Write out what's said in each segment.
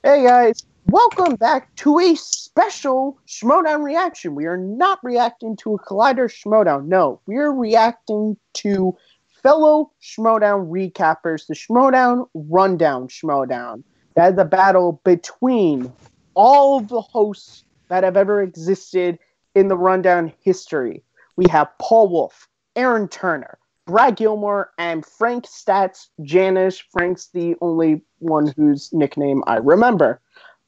Hey guys, welcome back to a special Schmoedown reaction. We are not reacting to a Collider Schmoedown. No, we are reacting to fellow Schmoedown recappers, the Schmoedown Rundown Schmoedown. That is a battle between all of the hosts that have ever existed in the Rundown history. We have Paul Wolf, Aaron Turner, Brad Gilmore, and Frank Stats Janish. Frank's the only one whose nickname I remember.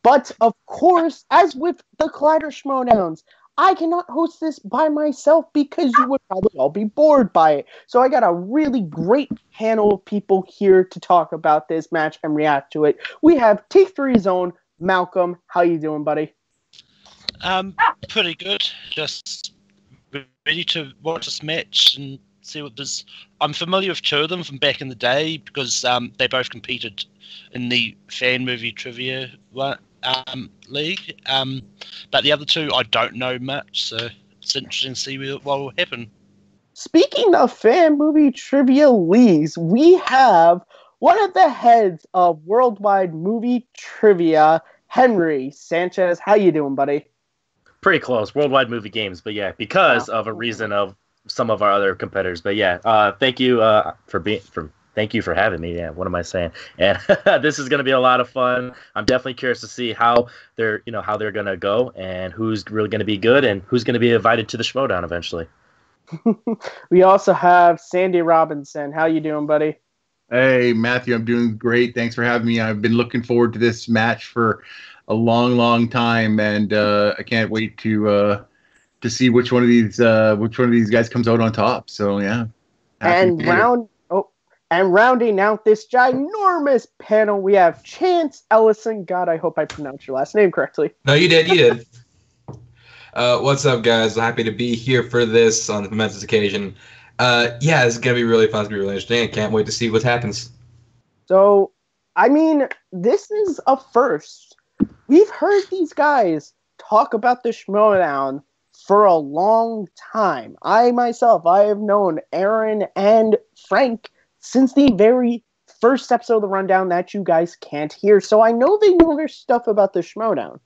But, of course, as with the Collider Schmoedowns, I cannot host this by myself because you would probably all be bored by it. So I got a really great panel of people here to talk about this match and react to it. We have T3's own Malcolm. How you doing, buddy? Pretty good. Just ready to watch this match and see what there's. I'm familiar with two of them from back in the day because they both competed in the fan movie trivia league. But the other two I don't know much, so it's interesting to see what will happen. Speaking of fan movie trivia leagues, we have one of the heads of Worldwide Movie Trivia, Henry Sanchez. How you doing, buddy? Pretty close. Worldwide Movie Games, but yeah, because of a reason of some of our other competitors. But yeah, thank you thank you for having me. Yeah, what am I saying? And this is going to be a lot of fun. I'm definitely curious to see how they're going to go and who's really going to be good and who's going to be invited to the Schmoedown eventually. We also have Sandy Robinson. How you doing, buddy? Hey, Matthew, I'm doing great. Thanks for having me. I've been looking forward to this match for a long time, and I can't wait to see which one of these guys comes out on top. So yeah. And rounding out this ginormous panel, we have Chance Ellison. God, I hope I pronounced your last name correctly. No, you did. What's up, guys? Happy to be here for this on the momentous occasion. Yeah, it's going to be really fun. It's going to be really interesting. I can't wait to see what happens. So, I mean, this is a first. We've heard these guys talk about the Schmoedown for a long time. I have known Aaron and Frank since the very first episode of the Rundown that you guys can't hear. So I know they know their stuff about the Schmoedown.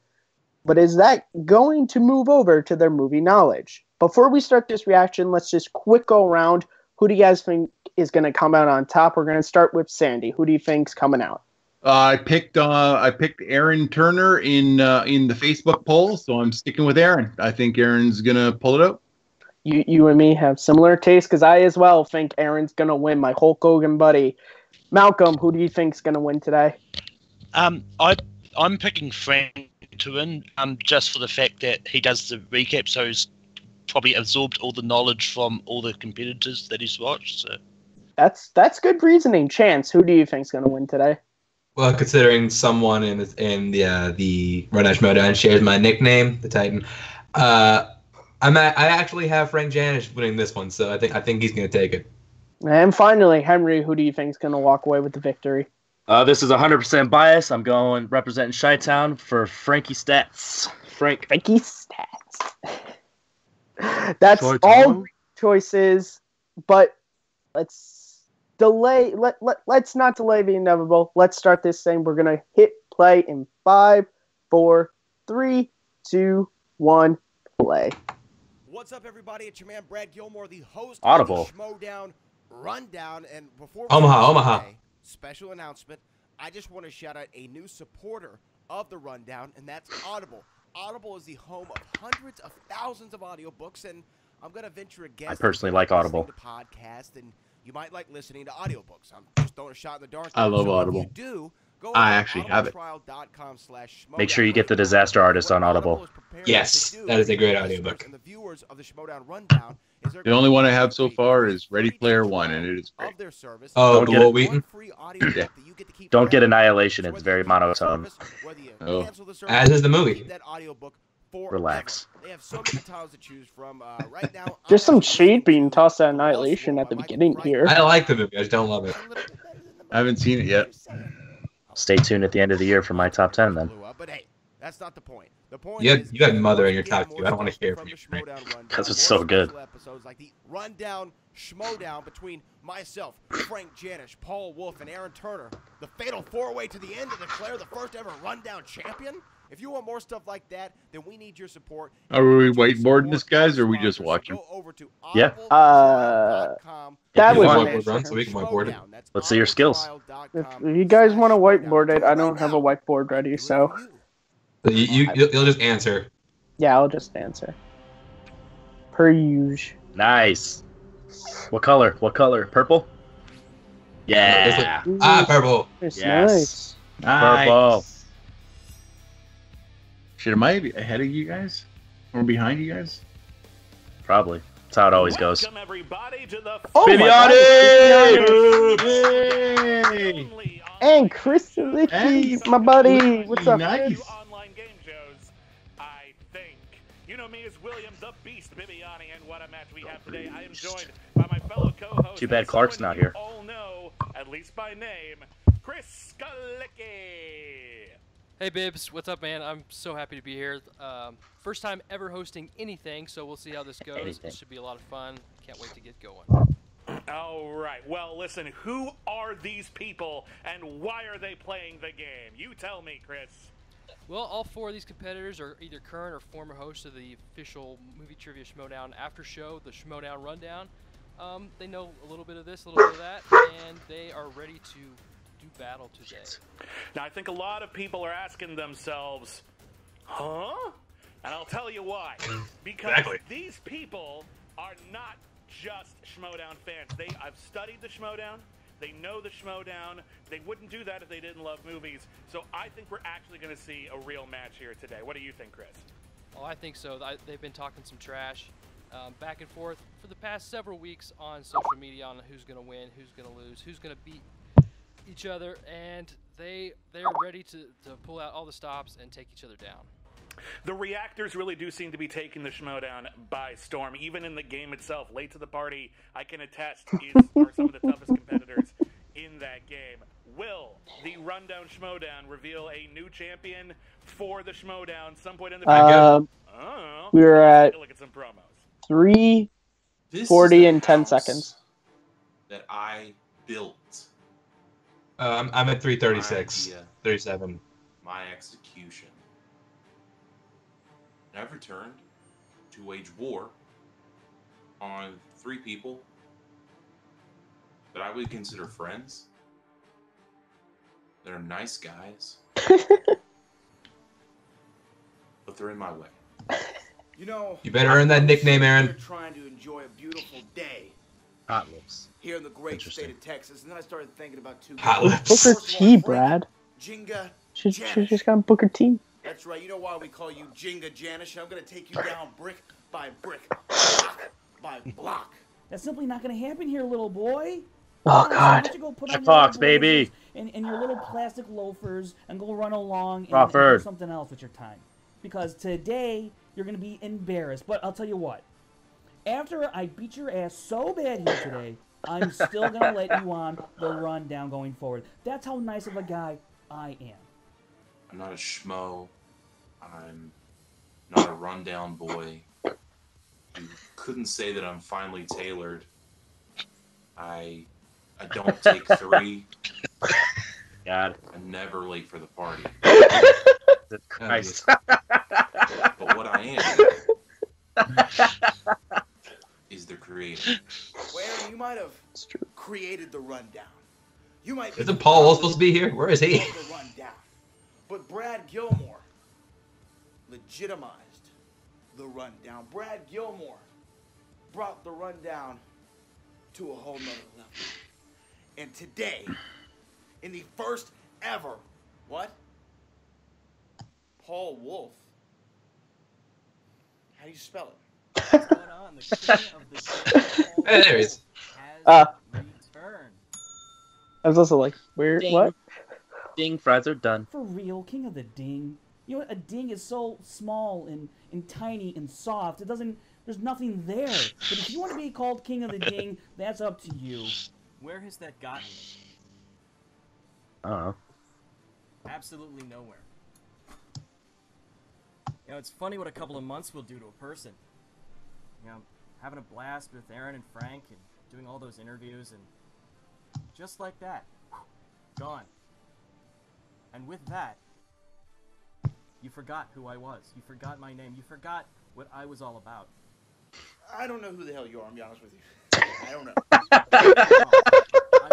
But is that going to move over to their movie knowledge? Before we start this reaction, let's just quick go around. Who do you guys think is going to come out on top? We're going to start with Sandy. Who do you think's coming out? I picked Aaron Turner in the Facebook poll, so I'm sticking with Aaron. I think Aaron's going to pull it out. You and me have similar tastes because I as well think Aaron's going to win, my Hulk Hogan buddy. Malcolm, who do you think's going to win today? I'm picking Frank to win just for the fact that he does the recap, so he's probably absorbed all the knowledge from all the competitors that he's watched. So that's good reasoning. Chance, who do you think's going to win today? Well, considering someone in the Rundown Schmoedown shares my nickname, the Titan, I actually have Frank Janish winning this one, so I think he's going to take it. And finally, Henry, who do you think's going to walk away with the victory? This is 100% bias. I'm going representing Chi-Town for Frankie Stats. Frankie Stats. That's all choices, but let's not delay the inevitable. Let's start this thing. We're gonna hit play in 5, 4, 3, 2, 1, play. What's up, everybody? It's your man Brad Gilmore, the host Audible. of the Schmoedown Rundown. And before we Omaha. Today, special announcement, I just want to shout out a new supporter of the Rundown, and that's Audible. Audible is the home of hundreds of thousands of audiobooks, and I'm going to venture a guess. I personally like Audible. To podcast, and you might like listening to audiobooks. I'm just throwing a shot in the dark. I love Audible. If you do, go I actually have it. Make sure you get the Disaster Artist on Audible. Yes, that is a great audiobook. And the viewers of the Schmoedown Rundown is The only one I have so far is Ready Player One, and it is great. Oh, the Will Wheaton? Yeah. Don't get Annihilation. It's very monotone. Oh. As is the movie. Relax. They have so many titles to choose from right now. There's some shade being tossed at Annihilation at the beginning here. I like the movie. I just don't love it. I haven't seen it yet. Stay tuned at the end of the year for my top 10 then. But hey, that's not the point. The point You is, got Mother if in your you top get 2. I don't more want to stuff hear from from the you. Schmoedown Rundown, Because it's more so good. special episodes like the Rundown Schmoedown between myself, Frank Janish, Paul Wolf, and Aaron Turner. The fatal four-way to the end to declare the first ever Rundown champion. If you want more stuff like that, then we need your support. Are we whiteboarding this, guys, or are we just So watching? go over to Yeah. audibletrial.com. That If you was want an whiteboard run, so we can whiteboard it. Schmoedown. That's Let's see your skills. If you guys want to whiteboard it, I don't right have a now. whiteboard ready, so So you'll just answer. yeah, I'll just answer. Per usual. Nice. What color? What color? Purple? Yeah. Purple. It's Yes. nice. Purple. Shit, am I ahead of you guys? Or behind you guys? Probably. That's how it always goes. Welcome everybody to the Oh my Bibiani! only And Chris Licky, Hey, my buddy. What's up, nice. Chris? online game shows, I think. You know me as William the Beast Bibiani, and what a match we have today. I am joined by my fellow co-host. Too bad Clark's someone not you here. all know, at least by name, Chris Galicki. Hey Bibbs, what's up, man? I'm so happy to be here. First time ever hosting anything, so we'll see how this goes. Anything. It should be a lot of fun. Can't wait to get going. All right. Well, listen, who are these people, and why are they playing the game? You tell me, Chris. Well, all four of these competitors are either current or former hosts of the official Movie Trivia Schmoedown after show, the Schmoedown Rundown. They know a little bit of this, a little bit of that, and they are ready to do battle today. Now, I think a lot of people are asking themselves, huh? And I'll tell you why. Because Exactly. these people are not just Schmoedown fans. I've studied the Schmoedown. They know the Schmoedown. They wouldn't do that if they didn't love movies. So I think we're actually going to see a real match here today. What do you think, Chris? Oh, I think so. They've been talking some trash back and forth for the past several weeks on social media on who's going to win, who's going to lose, who's going to beat each other, and they're ready to pull out all the stops and take each other down. The reactors really do seem to be taking the Schmoedown by storm. Even in the game itself, late to the party, I can attest are some of the toughest competitors in that game. Will the Rundown Schmoedown reveal a new champion for the Schmoedown some point in the future? We're Let's at take a look at some promos. 3:40 and 10 seconds. That I built. I'm at 336, My idea, 37. my execution. And I've returned to wage war on 3 people that I would consider friends. They're nice guys. But they're in my way. You know, You better earn that nickname, we're Aaron. trying to enjoy a beautiful day Hot lips. here in the great Interesting. state of Texas, and then I started thinking about two Hot guys. lips. Booker First of all, T, Frank Brad. Jinga She Janish. just got Booker T. That's right. You know why we call you Jinga Janish? I'm going to take you down brick by brick, block by block. That's simply not going to happen here, little boy. Oh, Why God. don't you go put High on Fox, your baby. blazers and your little plastic loafers and go run along and do Crawford. something else with your time. Because today, you're going to be embarrassed. But I'll tell you what. After I beat your ass so bad here today, I'm still going to let you on the rundown going forward. That's how nice of a guy I am. I'm not a schmo. I'm not a rundown boy. You couldn't say that I'm finely tailored. I don't take 3. God. I'm never late for the party. Christ. But what I am is the creator. Well, Aaron, you might have created the rundown. You might be Isn't Paul Wall supposed to be here? Where is he? of the rundown. But Brad Gilmore legitimized the rundown. Brad Gilmore brought the rundown to a whole nother level. And today, in the first ever, what? Paul Wolf. How do you spell it? What's going on? The king of the game Hey, there he is. has returned. I was also like, where? Ding. What? Ding, fries are done. For real, King of the Ding. You know what? A ding is so small and tiny and soft. It doesn't. There's nothing there. But if you want to be called King of the Ding, that's up to you. Where has that gotten you? I don't know. Absolutely nowhere. You know, it's funny what a couple of months will do to a person. You know, having a blast with Aaron and Frank and doing all those interviews, and just like that, gone. And with that, you forgot who I was. You forgot my name. You forgot what I was all about. I don't know who the hell you are, I'm be honest with you. I don't know.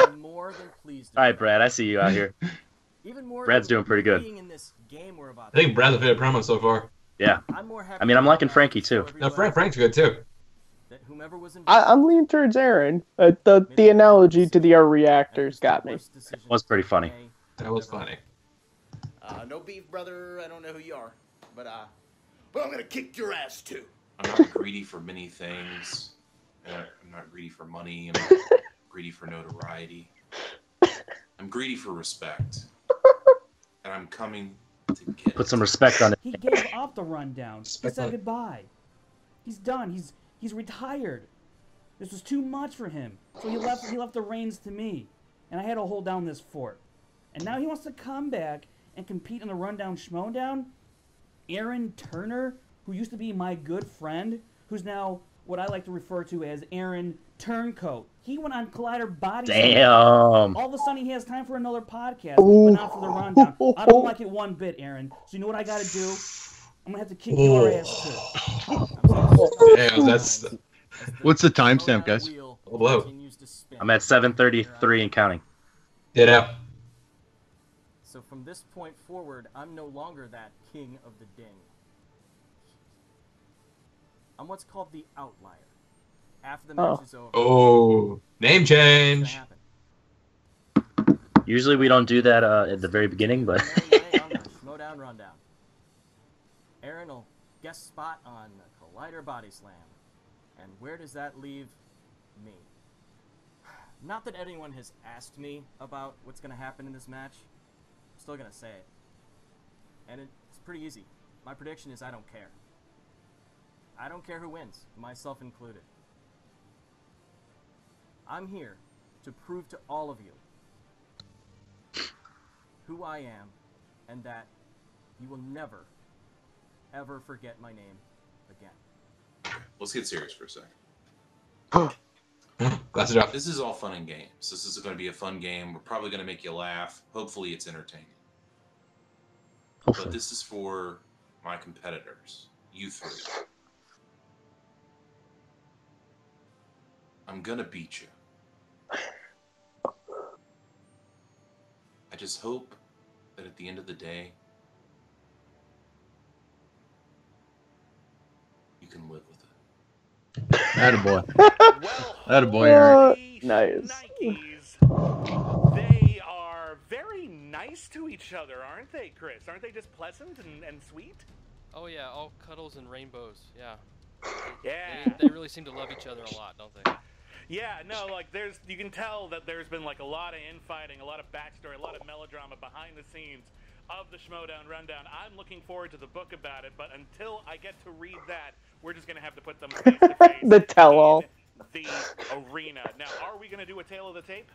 I'm more than pleased. All right, Brad, I see you out here. Even more Brad's doing pretty good. being in this game we're about I think Brad's the favorite promo so far. Yeah. I'm more happy I mean, I'm liking Frankie, too. No, Frank's good, too. That whomever was I'm leaning towards Aaron. The analogy to the reactors got me. It was pretty funny. That was funny. No beef, brother. I don't know who you are. But I'm gonna kick your ass, too. I'm not greedy for many things. I'm not greedy for money. I'm not greedy for notoriety. I'm greedy for respect. And I'm coming to get Put some respect on it. He gave up the rundown. He said goodbye. He's done. He's retired. This was too much for him. So he left the reins to me. And I had to hold down this fort. And now he wants to come back and compete in the Rundown Schmoedown. Aaron Turner, who used to be my good friend, who's now what I like to refer to as Aaron Turncoat. He went on Collider Body Slam. Damn. All of a sudden, he has time for another podcast, but not for the rundown. I don't like it one bit, Aaron. So you know what I got to do? I'm gonna have to kick your ass too. Damn, that's. What's the timestamp, guys? Hello. I'm at 7:33 and counting. Ditto. So from this point forward, I'm no longer that king of the ding. I'm what's called the outlier. After the match is over. Oh, name change. Usually we don't do that at the very beginning, but Schmoedown Rundown. Aaron will guest spot on the Collider Body Slam. And where does that leave me? Not that anyone has asked me about what's going to happen in this match. I'm still going to say it. And it's pretty easy. My prediction is I don't care. I don't care who wins, myself included. I'm here to prove to all of you who I am, and that you will never, ever forget my name again. Let's get serious for a second. Glass it up. This is all fun and games. This is going to be a fun game. We're probably going to make you laugh. Hopefully it's entertaining. But this is for my competitors, you three. I'm going to beat you. I just hope that at the end of the day, you can live with it. Attaboy. Attaboy, Eric. Nice. Nikes, they are very nice to each other, aren't they, Chris? Aren't they just pleasant and sweet? Oh yeah, all cuddles and rainbows. Yeah. Yeah. They really seem to love each other a lot, don't they? Yeah, no, like you can tell that there's been like a lot of infighting, a lot of backstory, a lot of melodrama behind the scenes of the Schmoedown Rundown. I'm looking forward to the book about it, but until I get to read that, we're just gonna have to put them face to face. The tell-all. The arena. Now, are we gonna do a tale of the tape?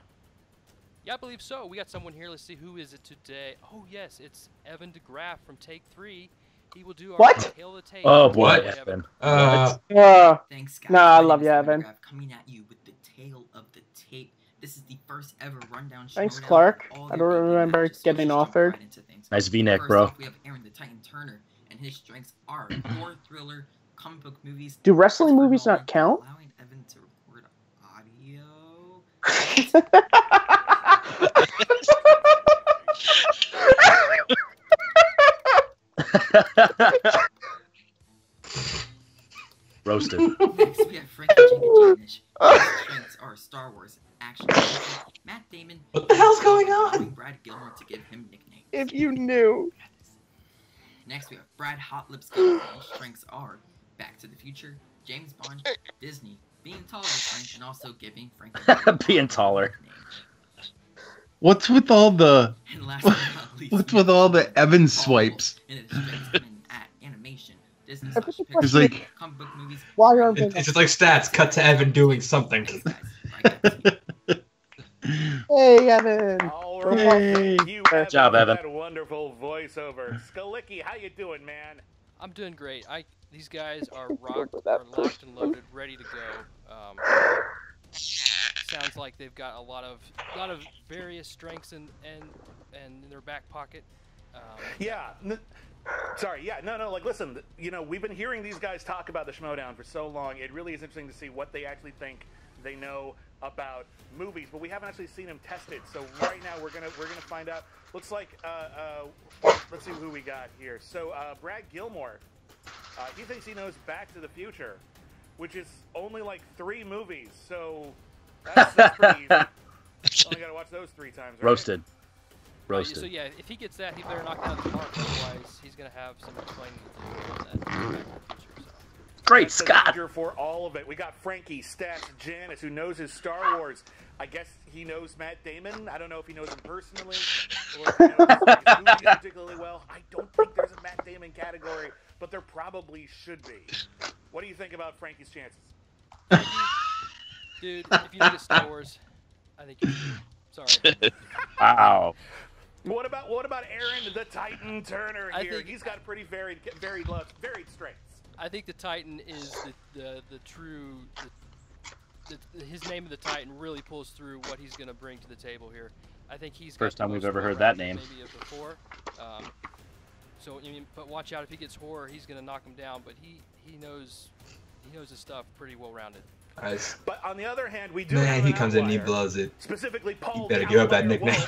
Yeah, I believe so. We got someone here. Let's see, who is it today? Oh yes, it's Evan DeGraff from Take 3. He will do our What? tale of the tape. Oh boy, What? Evan. Thanks, guys. Nah, I My love name you, is Evan. Graf, coming at you with the tale of the tape. This is the first ever rundown. Thanks, Schmoedown Clark. of all I their don't big remember matches. getting Let's jump offered. right into things. Nice V-neck, First bro. off, we have Aaron the Titan Turner, and his strengths are horror, thriller, comic book movies. Do wrestling Christopher movies Nolan, not count? Allowing Evan to record audio. Roasted. Next, we have Frank and Jamie Janish. His strengths are Star Wars, action, adventure, Matt Damon. What the hell's going on? allowing Brad Gilmore to give him nicknames. If you knew. Next, we have Brad Hot Lips Gilmore. His strengths are Back to the Future, James Bond, Disney, being taller than Frank, and also giving Frank Being taller. What's with all the And last but not least, what's with all the Evan swipes? and his strengths come in at animation, Disney I think / it's It's like comic book movies. Why are It's just like stats. Cut to Evan doing something. Thanks, guys. Right, guys. Hey, Evan. All right. Hey. You, Good job, for Evan. That wonderful voiceover. Skalicki, how you doing, man? I'm doing great. These guys are locked and loaded, ready to go. Sounds like they've got a lot of various strengths in their back pocket. Yeah. Sorry, yeah, no, like, listen, you know, we've been hearing these guys talk about the Schmoedown for so long. It really is interesting to see what they actually think they know about movies, but we haven't actually seen them tested. So right now we're gonna find out. Looks like let's see who we got here. So Brad Gilmore, he thinks he knows Back to the Future, which is only like 3 movies. So that's pretty easy. Only gotta watch those 3 times. Right? Roasted. So yeah, if he gets that, he better knock it out of the park. Otherwise, he's gonna have some explaining to do on that. Great Scott! For all of it, we got Frankie, Stats, Janice, who knows his Star Wars. I guess he knows Matt Damon. I don't know if he knows him personally or if he knows his movies particularly well. I don't think there's a Matt Damon category, but there probably should be. What do you think about Frankie's chances? Dude, if you look at Star Wars, I think you're sorry. Wow. What about Aaron the Titan Turner here? He's got pretty varied strengths. I think the Titan is the true. His name of the Titan really pulls through what he's going to bring to the table here. I think he's first time we've ever heard that name. Maybe before. So, but watch out if he gets horror, he's going to knock him down. But he knows his stuff pretty well rounded. Nice. But on the other hand, we do. Man, he comes in and he blows it. Specifically, Paul. You better give up that nickname.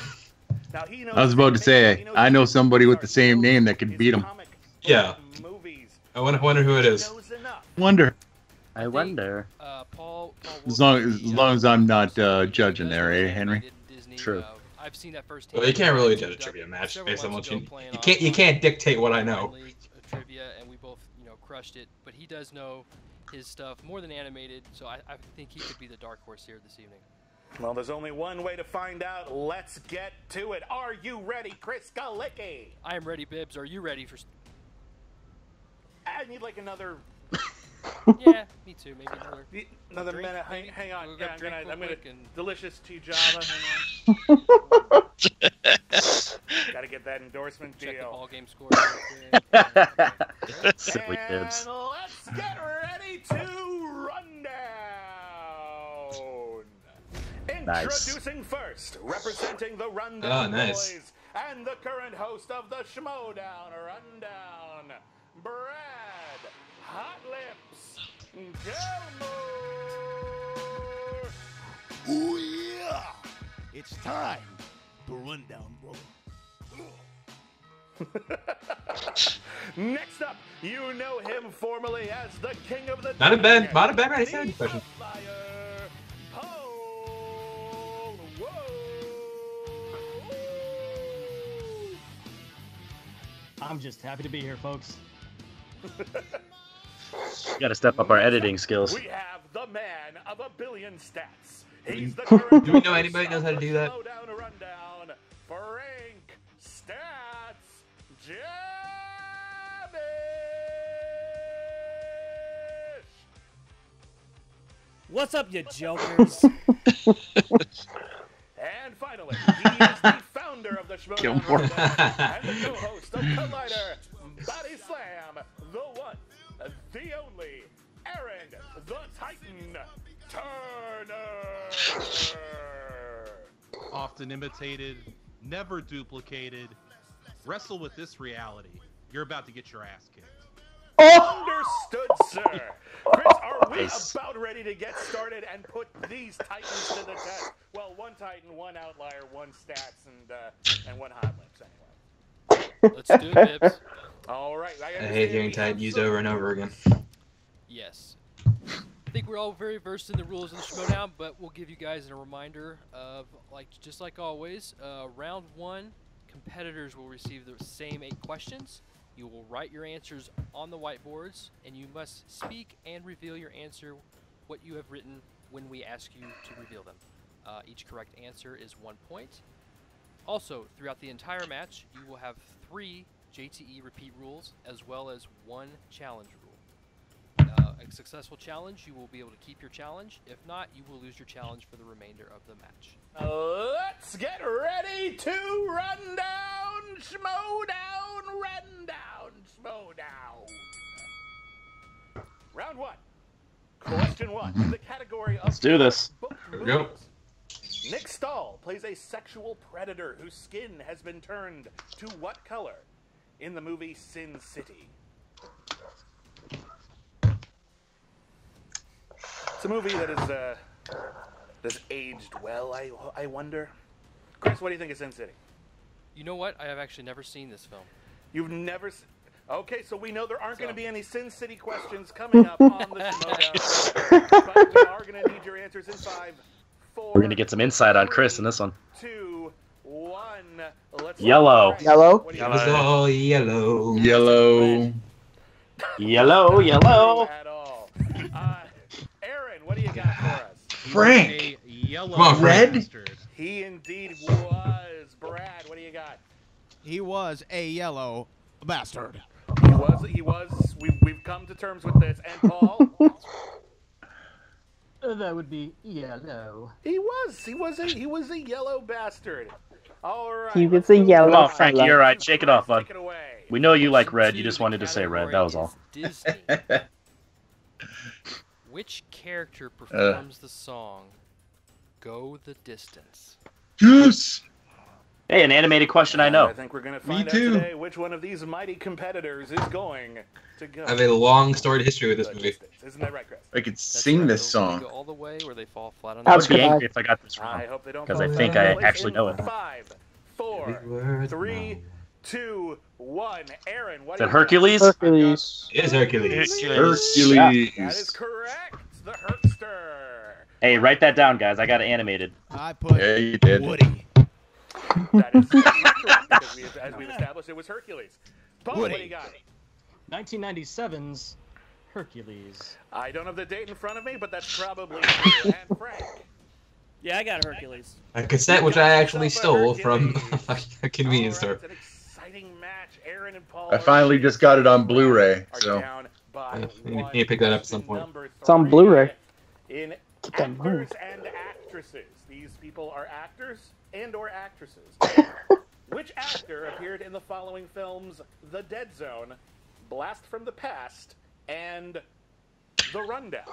Now, he knows I was about to say, I know somebody with the same name that could beat him. Yeah. I wonder who it is. I wonder. Paul as long as I'm not judging there, eh, Henry? True. I've seen that first. Well, you can't really judge a trivia match based on what you can't dictate what I know. Trivia, and we both crushed it. But he does know his stuff more than animated, so I think he could be the dark horse here this evening. Well, there's only one way to find out. Let's get to it. Are you ready, Chris Galicki? I am ready, Bibbs. Are you ready for? I need like another. Yeah, me too. Maybe another drink, minute. Hang on. Yeah, I'm gonna delicious tea Java. Hang on. Gotta get that endorsement deal. Check the ball game score. Silly Bibbs. Let's get ready to run down. Nice. Introducing first, representing the Rundown Boys and the current host of the Schmoedown Rundown, Brad Hot Lips Gilmore. Ooh yeah! It's time to run down, bro. Next up, you know him formerly as the King of the Not a bad question. I'm just happy to be here, folks. Got to step up our editing skills. We have the man of 1 billion stats. He's the current. Do we know anybody knows how to do that? Schmoedown Rundown, Frank Stats Jamish. What's up, you jokers? And finally, he is the founder of the Schmoedown Rundown and the co-host of Collider Body Slam, the one, the only, Aaron the Titan Turner. Often imitated, never duplicated. Wrestle with this reality. You're about to get your ass kicked. Understood, sir. Chris, are we about ready to get started and put these Titans to the test? Well, one Titan, one outlier, one stats, and one hot lips, anyway. Let's do it, Bibbs. All right. I hate hearing Titan used over and over again. Yes. I think we're all very versed in the rules of the Schmoedown, but we'll give you guys a reminder of, just like always, round 1, competitors will receive the same 8 questions. You will write your answers on the whiteboards, and you must speak and reveal your answer, what you have written, when we ask you to reveal them. Each correct answer is 1 point. Also, throughout the entire match, you will have 3 JTE repeat rules, as well as 1 challenge rule. A successful challenge, you will be able to keep your challenge. If not, you will lose your challenge for the remainder of the match. Let's get ready to run down Schmoedown, Schmoedown. Round 1. Question 1. In the category of Let's do this. There we go. Nick Stahl plays a sexual predator whose skin has been turned to what color in the movie Sin City? It's a movie that has aged well, I wonder. Chris, what do you think of Sin City? You know what? I have actually never seen this film. You've never seen... Okay, so we know there aren't going to be any Sin City questions coming up on the Schmoedown. But we are going to need your answers in 5, 4... We're going to get some insight on Chris in this one. 2, 1... Let's Yellow. Yellow. Yellow. Yellow. Yellow. Yellow. Yellow. At all. Aaron, what do you got for us? Frank. A yellow Come on, Frank. bastard. He indeed was. Brad, what do you got? He was a yellow bastard. He was. We've come to terms with this. And Paul? That would be yellow. He was a yellow bastard. All right. He was a yellow. Come on, Frankie, you're right. Shake it off, bud. Take it away. We know you like red. You just wanted to say red. That was all. Disney. Which character performs the song "Go the Distance"? Yes. Hey, an animated question I know. I think we're going to find out today which one of these mighty competitors is going to go. I have a long storied history with this movie. Isn't that right, Chris? I could sing this So we song. go all the way where they fall flat on I their would be That's angry if I got this wrong. I hope they don't. Because I think I actually know it. 5, 4, 3, 2, 1. Aaron, what Is do it you Hercules? Hercules. It is Hercules. Hercules. got? That is correct. The Herkster. Hey, write that down, guys. I got it animated. I put Yeah, you did. Woody. That is correct because as we've established, it was Hercules. Paul, what do you got? 1997's Hercules. I don't have the date in front of me, but that's probably true. And Frank. Yeah, I got Hercules. A cassette which I actually stole from a convenience store. It's an exciting match. Aaron and Paul. I finally just got it on Blu-ray, are so down by You need one. to pick that up at some point. Number It's on 3 Blu-ray. In Get that actors moved. and actresses. These people are actors and/or actresses. Which actor appeared in the following films: The Dead Zone, Blast from the Past, and The Rundown?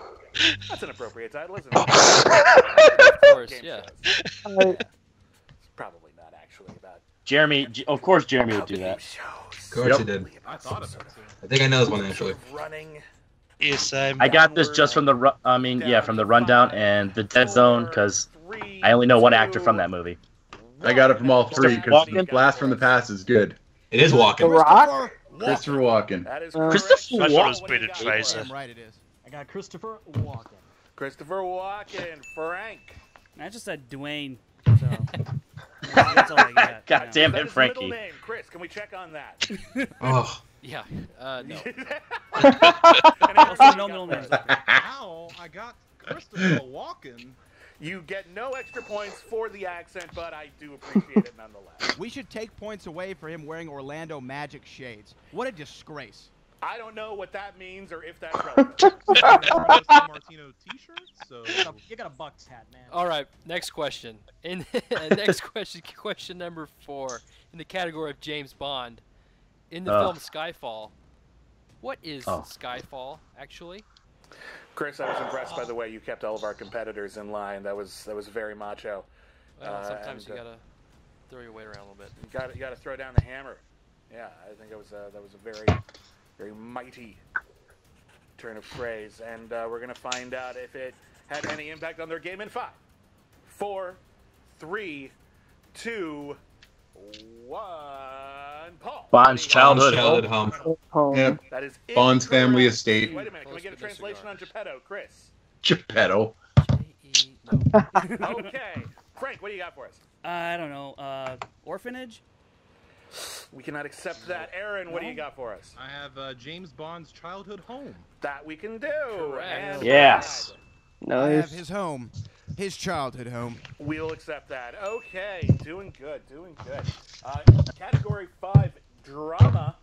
That's an appropriate title, isn't it? Of course, Game yeah. shows. It's probably not actually about Jeremy, of course Jeremy would do game that. shows. Of course it did. I thought of it too. I think I know this one actually. Running. Yes, I got this just from the from the rundown and the Dead Zone because I only know one actor from that movie. I got it from all three because Walken? Blast from the Past is good. It is The walking. Rock. Christopher Walken. That is Christopher correct. Walken was Brendan Fraser. Damn right it is. I got Christopher Walken. Christopher Walken. Frank. I just said Dwayne. So that's all I got. God damn That him, is the middle Frankie. name. Chris, can we check on that? Oh, Yeah. No. And Also, Aaron, no you middle got names. one. How I got Christopher Walken. You get no extra points for the accent, but I do appreciate it nonetheless. We should take points away for him wearing Orlando Magic shades. What a disgrace. I don't know what that means or if that's relevant. Carlos San Martino T-shirt. So You got a Bucks hat, man. All right. Next question. Next question. Question number 4 in the category of James Bond. In the film Skyfall, what is Skyfall actually? Chris, I was impressed by the way you kept all of our competitors in line. That was very macho. Well, sometimes and, you gotta throw your weight around a little bit. You gotta throw down the hammer. Yeah, I think that was a very mighty turn of phrase, and we're gonna find out if it had any impact on their game in 5, 4, 3, 2, 1. Paul. Bond's childhood childhood home. home. Yep. That is Bond's incorrect. family estate. Wait a minute, can we get a translation on Geppetto, Chris? Geppetto. No. Okay, Frank, what do you got for us? I don't know. Orphanage? We cannot accept that. Aaron, what do you got for us? I have James Bond's childhood home. That we can do. Correct. And Yes. I have Nice. his home. His childhood home. we'll accept that. Okay, doing good, doing good. Category 5, drama.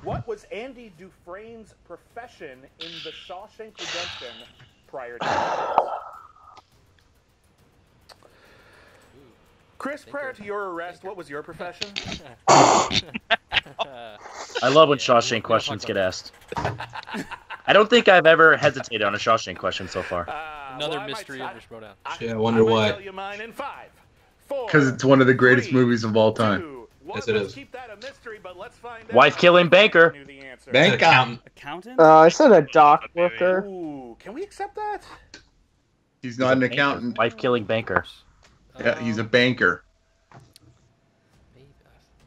What was Andy Dufresne's profession in The Shawshank Redemption prior to Chris, prior to your arrest, what was your profession? I love when Shawshank questions get asked. I don't think I've ever hesitated on a Shawshank question so far. Another mystery of the Schmoedown. Yeah, I wonder why. Tell you mine in 5, 4, Because it's one of the greatest movies of all time. 2, 1. Yes, it Let's is. keep that a mystery, but let's find out. Wife-killing banker. Knew the answer. Bank Accountant. Accountant? I said a dock worker. Ooh, can we accept that? He's not an accountant. Wife-killing banker. Yeah, he's a banker. Maybe,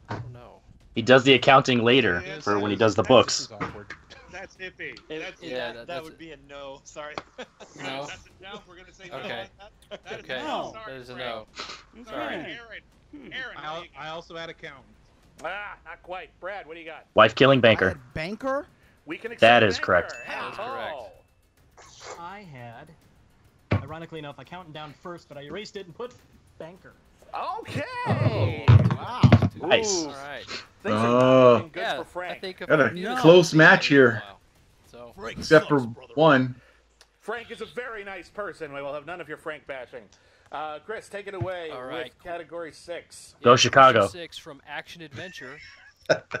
I don't know. He does the accounting later for when he does the books. That's hippie. That would be a no. Sorry. No. That's a no. We're gonna say Okay. no. That is Okay. a no. That Sorry, is a Frank. no. Sorry, Sorry. Aaron. I also had accountant. Ah, not quite. Brad, what do you got? Wife-killing banker. Banker? We can accept That is banker. correct. That is correct. Oh. I had, ironically enough, accountant down first, but I erased it and put banker. Okay. Wow. Nice. Ooh. All right. Things are Oh. looking good Yeah, for I Frank. think if Got I a knew close something, match I would here. know. So, Except for one. Frank is a very nice person. We will have none of your Frank bashing. Chris, take it away All right. with category 6. Go Chicago. Question 6 from Action Adventure.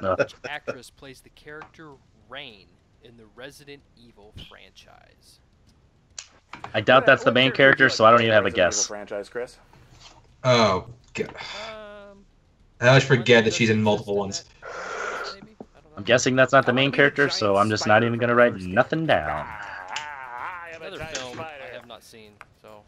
No. Which actress plays the character Rain in the Resident Evil franchise? I doubt that's the What main character character, would you so I don't like to even have a play in the Resident guess. Evil franchise, Chris. Oh, God. Um, I always forget that she's in multiple ones. maybe? I don't know. I'm guessing that's not the main character, so I'm just not even gonna write nothing down. I am a Another giant film spider. I have not seen. So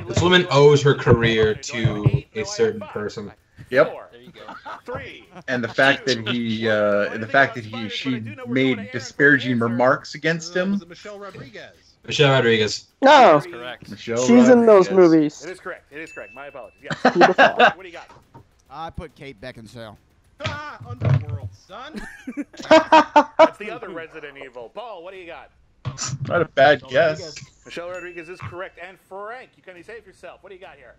This woman owes her career to a certain person. Yep. 4, there you go. 3. And the fact that she made disparaging remarks against him. Was it Michelle Rodriguez? Michelle Rodriguez. No, That's correct. Michelle she's in those Rodriguez. movies. It is correct. It is correct. My apologies. Yes. Beautiful. What do you got? I put Kate Beckinsale. Ah, Underworld, son. That's the other Resident Evil. Paul, what do you got? Not a bad guess. Michelle Rodriguez is correct. And Frank, you can save yourself. What do you got here?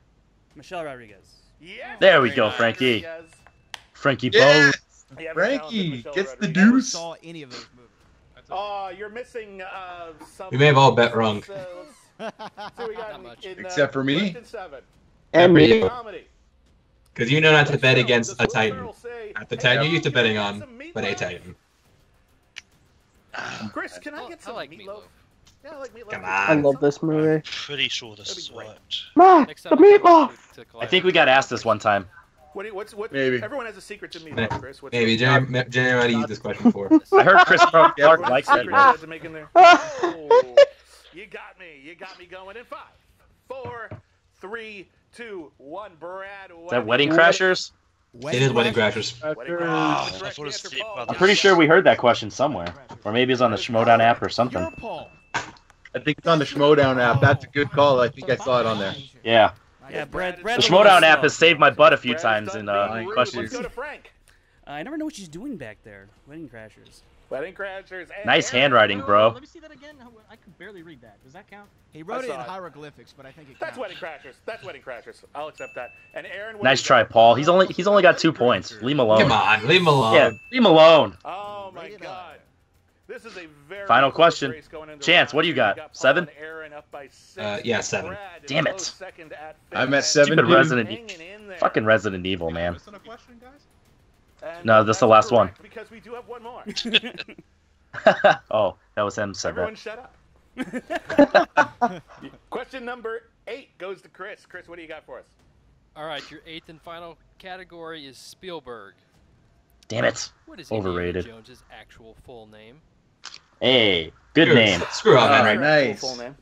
Michelle Rodriguez. Yes. There we go, Frankie. Rodriguez. Frankie Yeah. Bones. You haven't Frankie talented Michelle gets the Rodriguez. Never deuce. saw any of those movies. Oh, you're missing some. We may have all bet wrong. Let's see what we got Not much. Except for me. question 7. And Except for me. you. Comedy. Because you know not to bet against a This Titan. will say, At the "Hey, time you're Mom, used to can I betting get on, some but a meatloaf?" Titan. Chris, can I get some I like meatloaf? meatloaf. Yeah, I like meatloaf. Come I on. love this movie. Pretty sure this That'd be great. worked. Ma, Next the time I'll meatloaf. to I think we got asked this one time. What? Maybe. Everyone has a secret to meatloaf, Chris. What's Maybe. Jenny might have used this question before. I heard Chris Clark Everyone's likes that secret one. to make in there. Oh, you got me. You got me going in 5, 4, 3, 2, 1. Brad. Is that Wedding Crashers? It is Wedding Crashers. Wedding Oh, Crashers. I Correct thought it was answer, Steve Paul. Brothers. I'm pretty sure we heard that question somewhere. Or maybe it's on the Schmoedown app or Your something. Paul. I think it's on the Schmoedown app. That's a good call. I think I saw it on there. Yeah. Yeah, Brad. The Brad Schmoedown app has saved my butt a few Brad's times done in being rude. questions. Let's go to Frank. I never know what she's doing back there. Wedding Crashers. Wedding Crashers. And Nice Aaron. handwriting, bro. Let me see that again. I could barely read that. Does that count? He wrote it in saw it. hieroglyphics, but I think it That's counts. Wedding Crashers. That's Wedding Crashers. I'll accept that. And Aaron. what Nice do you try, got? Paul. He's only got 2 points. Leave him alone. Come on, leave him alone. Yeah, leave him alone. Oh my God. This is a very Final close question. race going into Chance, round what do you two. got? Paul 7? and Aaron up by 6. Yeah, 7. Brad is Damn it. close second at I'm fifth. at 7. Stupid dude. Resident Hanging in there. Fucking Resident Evil, man. Missing a question, guys? And No, this is the that's last one. correct, Because we do have one more. Oh, that was him said Everyone that. shut up. Question number 8 goes to Chris. Chris, what do you got for us? All right, your 8th and final category is Spielberg. Damn it. What is Overrated. Indiana Jones's actual full name? Hey, good name. Screw up, All man. right, nice. Full name.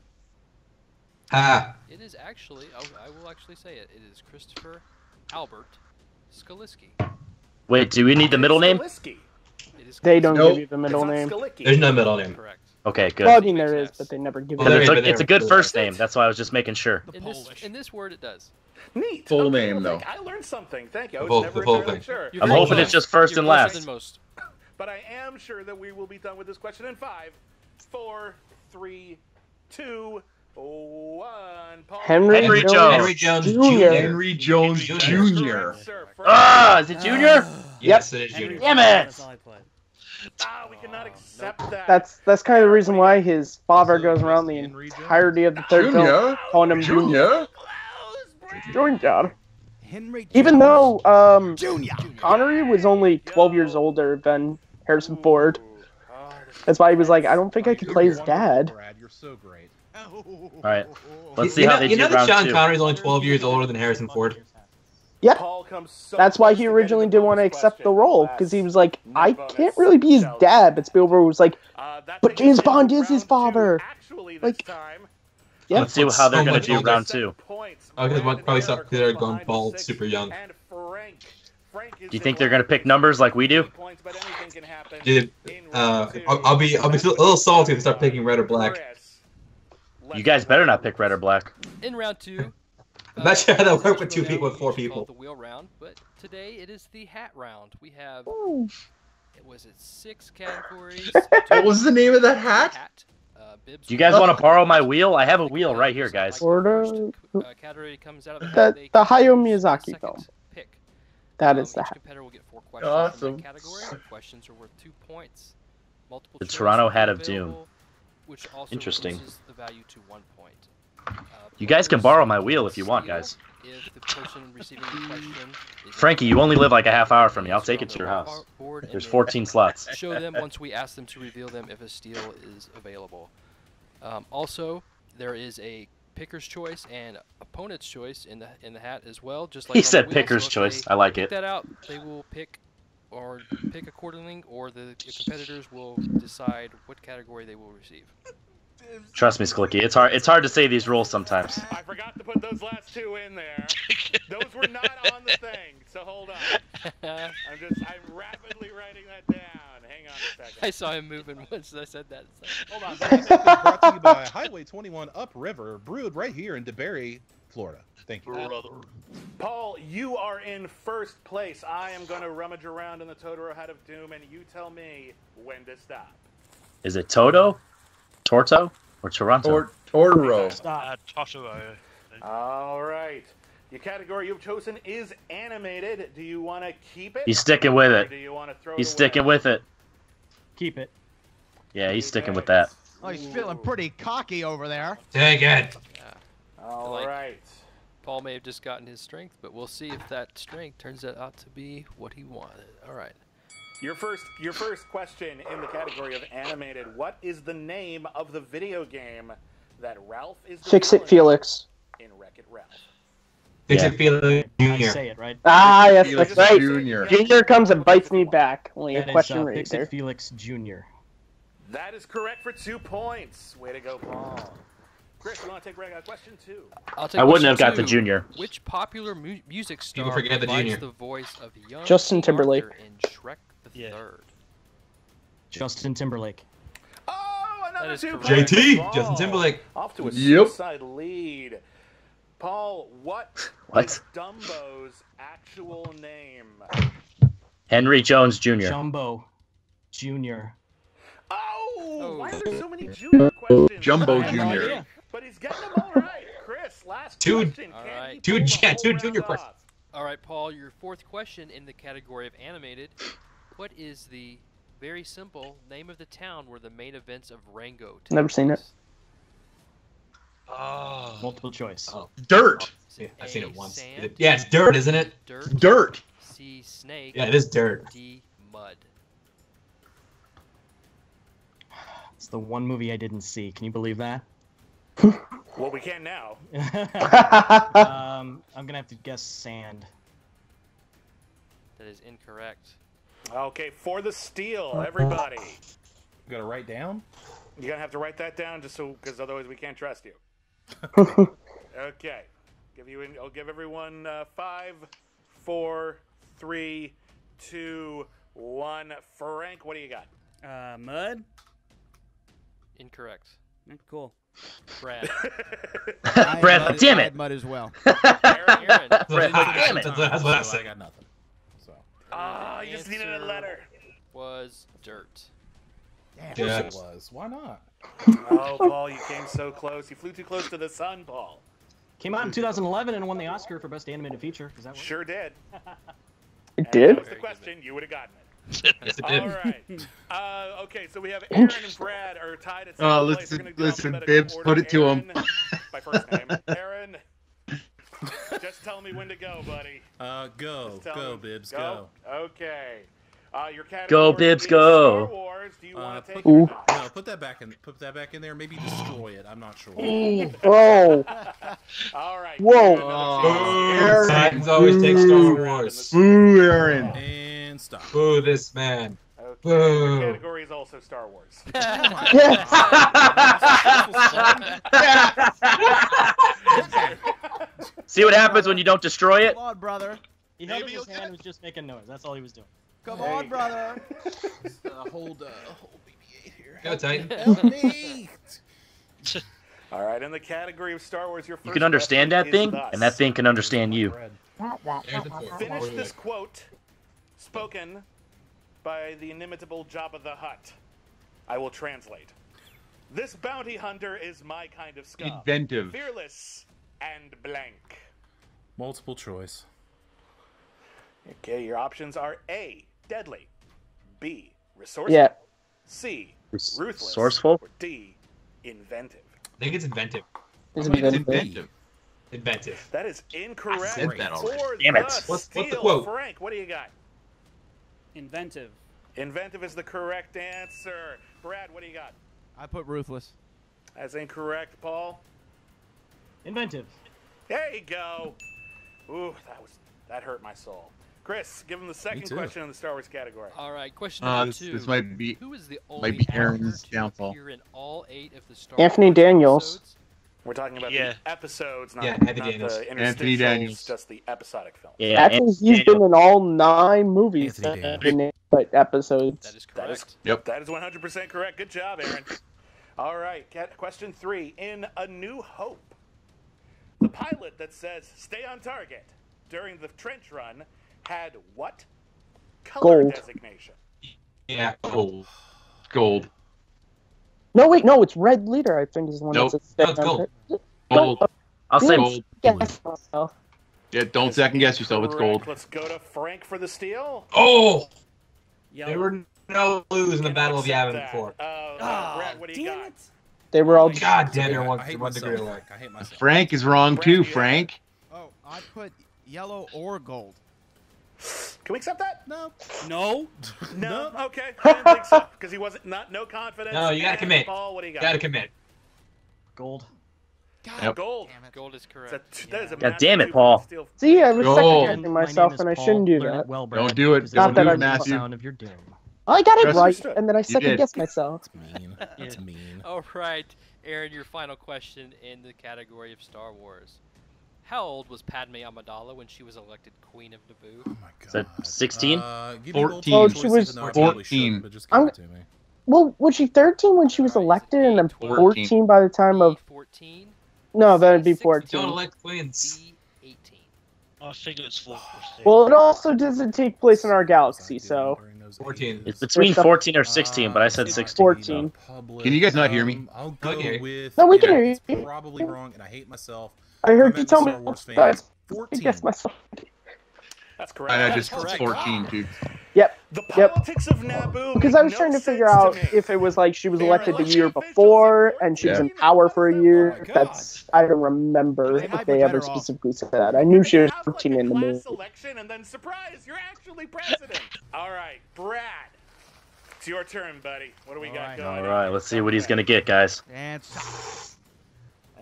Ha. It is actually, I will actually say it. It is Christopher Albert Skalisky. Wait, do we need the middle name? Skalisky. It is They don't Nope. give you the middle It's name. not Skalicki. There's no middle name. correct. Okay, good. Well, I mean, there is, but they never give Well, you And there the it's, is, it's a but good there- first name. That's why I was just making sure. In this word, it does. Neat. Full Okay, name, well, though. I learned something. Thank you. I The was full- never the full entirely thing. sure. You're I'm very hoping close. it's just first You're and closer last. than most. But I am sure that we will be done with this question in 5, 4, 3, 2, 1. Paul. Henry Jones. Henry Jones Jr. Jr. Henry Jones Jr. Jr. Sir, Ah, is it Junior? Yes, it is Henry Junior. Damn Jones, it. That's all I put. We cannot accept that. That's kind of the reason why his father goes around the entirety of the third film calling him Junior. Junior. Even though Connery was only 12 years older than Harrison Ford. That's why he was like, I don't think I could play his dad. Brad, you're so great. All right, let's see how they do round that Sean two. Connery's only 12 years older than Harrison Ford. Yeah, that's why he originally didn't want to accept the role, because he was like, I can't really be his dad. But Spielberg was like, but James Bond is his father. Like, yeah. Let's see how they're going to do round two. Oh, because probably because they're going bald super young. Do you think they're going to pick numbers like we do? Dude, I'll be a little salty if they start picking red or black. You guys better not pick red or black. In round two. I'm not sure how that worked with 2 people, with 4 people. The wheel round, but today it is the hat round. We have, was it 6 categories? What was the name of that hat? Do you guys want to borrow my wheel? I have a wheel right here, guys. Category comes out of the Hayao Miyazaki film. That is the hat. Competitor will get 4 questions awesome. From that category. The questions are worth 2 points. Multiple the Toronto Hat of Doom. Which also interesting. The value to 1 point. You guys can borrow my wheel if you want, guys. If the person receiving the question Frankie, you only live like a half hour from me. I'll take it to your house. There's 14 slots. Show them once we ask them to reveal them if a steal is available. Also, there is a picker's choice and opponent's choice in the hat as well. Just like he said picker's choice. I like it. Pick that out. They will pick accordingly, or the competitors will decide what category they will receive. Trust me, Sklicky. It's hard to say these rules sometimes. I forgot to put those last 2 in there. Those were not on the thing, so hold on. I'm rapidly writing that down. Hang on a second. I saw him moving once I said that. So. Hold on. This episode is brought to you by Highway 21 Upriver, brewed right here in DeBerry, Florida. Thank you. Paul, you are in first place. I am going to rummage around in the Totoro Hat of Doom, and you tell me when to stop. Is it Toto, Torto, or Toronto? Totoro. Totoro. All right. The category you've chosen is animated. Do you want to keep it? He's sticking with it. Do you want to throw He's it sticking away? with it. Keep it. Yeah, he's sticking with that. Oh, he's feeling pretty cocky over there. Take it. All right. Paul may have just gotten his strength, but we'll see if that strength turns out to be what he wanted. All right. Your first question in the category of animated. What is the name of the video game that Ralph is the Fix-It Felix. in Wreck-It Ralph? Fix-It Felix Jr. Say it, right? Ah, yes, that's right. Junior. Junior comes and bites me back. Only That a is, question right Fix-It there. Felix Jr. That is correct for 2 points. Way to go, Paul. Chris, you want to take question 2? I'll take I wouldn't have question got the 2. Junior. Which popular music You can star forget the provides junior. the voice of young Justin Timberlake. Arthur in Shrek the Third? Justin Timberlake. Oh, another That is 2 correct. points for JT, Paul. Justin Timberlake. Off to a Yep. suicide lead. Paul, what What? is Dumbo's actual name? Henry Jones Jr. Jumbo Jr. Oh, why are there so many junior questions? Jumbo I have no Jr. idea. But he's getting them all right. Chris, last Two- question. All Can right. he Two pull the junior whole round questions. off? All right, Paul, your 4th question in the category of animated. What is the very simple name of the town where the main events of Rango take Never seen it. place? Oh. Multiple choice. Dirt. Is it I've seen A, it once. Sand, Yeah, it's dirt, isn't it? Dirt, Dirt. C, snake, Yeah, it is dirt. D, mud. It's the one movie I didn't see. Can you believe that? Well, we can now. I'm gonna have to guess sand. That is incorrect. Okay, for the steal, everybody. You gotta write down? You're going to have to write that down just so, because otherwise we can't trust you. Okay. I'll give everyone 5, 4, 3, 2, 1. Frank, what do you got? Mud? Incorrect. Cool. Brad. Brad, damn it! Mud as well. Aaron. Brad, damn it! That's what I So said. I got nothing. So. You just needed a letter. Was dirt. Of Yeah. course it was. Why not? Oh, Paul, you came so close. You flew too close to the sun, Paul. Came out in 2011 and won the Oscar for Best Animated Feature. Does that work? Sure did. It And did? that was the question. You would have gotten it. Yes, it did. All right. Okay, so we have Aaron and Brad are tied at second place. We're gonna do listen, alphabetical Bibbs, order. put it to him. Aaron, my first name. Aaron, just tell me when to go, buddy. Go, Bibbs, go. Okay. Your category Go, Bibbs, is go. Star Wars. Do you want to take No, it? put that back in. Put that back in there. Maybe destroy it. I'm not sure. Bro. All right. Whoa. Titans always take Star Wars. Boo, Aaron. And stop. Boo this man. Okay. Boo. Your category is also Star Wars. See what happens when you don't destroy it? Come on, brother. He held up his hand and was just making noise. That's all he was doing. Come on, brother. Hold BB-8 here. Go, Titan. Help me. All right, in the category of Star Wars, your first You can understand that question thing, is thus. and that thing can understand you. Finish this quote spoken by the inimitable Jabba the Hutt. I will translate. This bounty hunter is my kind of scum. Inventive. Fearless and blank. Multiple choice. Okay, your options are A, deadly, B, resourceful, Yeah. C, ruthless, Resourceful? or D, inventive. I think it's inventive. It's It's inventive. inventive. Inventive. That is incorrect. I said that already. For Damn it. the What's the steal. quote? Frank, what do you got? Inventive. Inventive is the correct answer. Brad, what do you got? I put ruthless. That's incorrect. Paul? Inventive. There you go. Ooh, that hurt my soul. Chris, give him the second too. question in the Star Wars category. All right, question number This, 2. this might be Who is the only might be actor Aaron's to downfall. appear in all 8 of the Star Anthony Wars Daniels. episodes? We're talking about Yeah. the episodes, not, Yeah, not Anthony Daniels. the Anthony interstitials, Daniels. just the episodic films. Yeah, Actually, he's been in all 9 movies Anthony that have Daniels. been in, but episodes. That is That is, correct. Yep. that is 100% correct. Good job, Aaron. All right, question 3. In A New Hope, the pilot that says, stay on target, during the trench run, had what color Gold. designation? Yeah. Oh. gold. No, wait, no, it's Red Leader, I think, is the one Nope. that's No, it's gold. Gold. I'll say Gold. Yes, myself. Yeah, don't second guess yourself. It's gold. Correct. Let's go to Frank for the steal. Oh! Yellow. There were no blues in the Can Battle of accept Yavin that. before. Brad, what do you Damn got? it. They were all. God damn, you're one, I hate one myself. degree away. I hate myself. Frank is wrong Brad, too. you Frank. Oh, I put yellow or gold. Can we accept that? No. No. No. Okay. I didn't think so because he wasn't no confidence. No, you gotta And commit. Paul, what do you got? Gotta commit. Gold. Yep. Gold. Gold is correct. That is a God damn it, massive Paul. steal. See, I was Gold. second And guessing my myself, name is and I Paul. shouldn't do Learn that. it well, Brad, Don't do it. because Don't it's do the it, Matthew. sound of your doom. I got it Trust right, me. and then I second did. guessed myself. That's mean. That's mean. All right, Aaron, your final question in the category of Star Wars. How old was Padme Amidala when she was elected Queen of Naboo? Oh my god. Is that 16? Give me 14. multiple Oh, choice, she was even though I probably 14. shouldn't, but just give I'm- it to me. Well, was she 13 when she was Alright, elected, and then 12, 14 by the time of? 14, No, that'd be C, 14. Don't elect queens. D, 18. I figure it's 4. Well, it also doesn't take place in our galaxy, so 14. It's between There's 14 or 16, but I said it's 16. 14. Can you guys not hear me? I'll I go can hear you. with. No, we can hear It's you. probably wrong, and I hate myself. I heard I'm you a tell me. Star Wars fan. Guys, I 14. guessed myself. That's correct. I That's just correct. 14, dude. Yep. The Yep. politics of Naboo. Because make I was no trying to figure sense out to me. if it was like she was They're elected the year elected before and she was Yeah. in power for a year. Oh my God. That's I don't remember They might if be they ever better off. specifically said that. I knew she was Have, like, 14 a in the class movie. selection, and then surprise, you're actually president. All right, Brad, it's your turn, buddy. What do we got Alright. going? All right, let's see what he's going to get, guys. And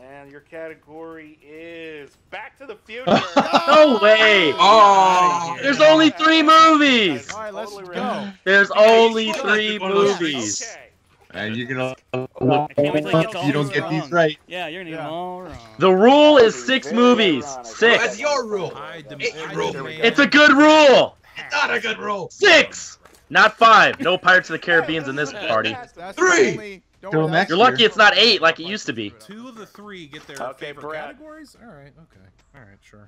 And your category is Back to the Future. No way! Oh! There's only 3 movies! all right, let's Totally go. right. There's only 3 One of those movies. Okay. And you're gonna I can't wait till he gets all you don't these get these wrong. right. Yeah, you're gonna get them all wrong. The rule is 6 movies. That's 6. your rule. I dem- It's I rule. demand- It's a good rule. It's not a good rule. 6, not 5. No Pirates of the Caribbean's in this party. That's Three. the only. Don't Till worry, next You're lucky it's not 8 like it used to be. 2 of the 3 get their Okay, favorite Brad. categories? Alright, okay. Alright, sure.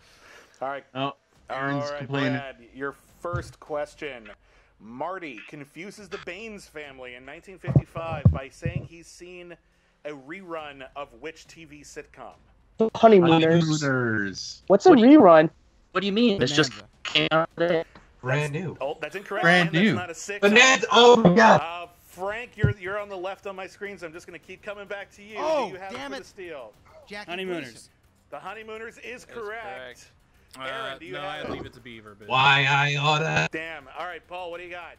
All right. Oh, Aaron's All right, complaining. Brad, your first question. Marty confuses the Baines family in 1955 by saying he's seen a rerun of which TV sitcom? Honeymooners. Honeymooners. What's a What do rerun? What do you mean? It's just Bonanza. came out today. Brand new. Oh, that's incorrect. Brand man. new. That's not a 6. Bananas. Oh my god. Frank, you're on the left on my screen, so I'm just going to keep coming back to you. Oh, Do you have damn it for it. the steal? Jackie Honeymooners. Gleason. The Honeymooners is correct. Aaron, do you no, have I it? leave it to Beaver. But Why I oughta. Damn. All right, Paul, what do you got?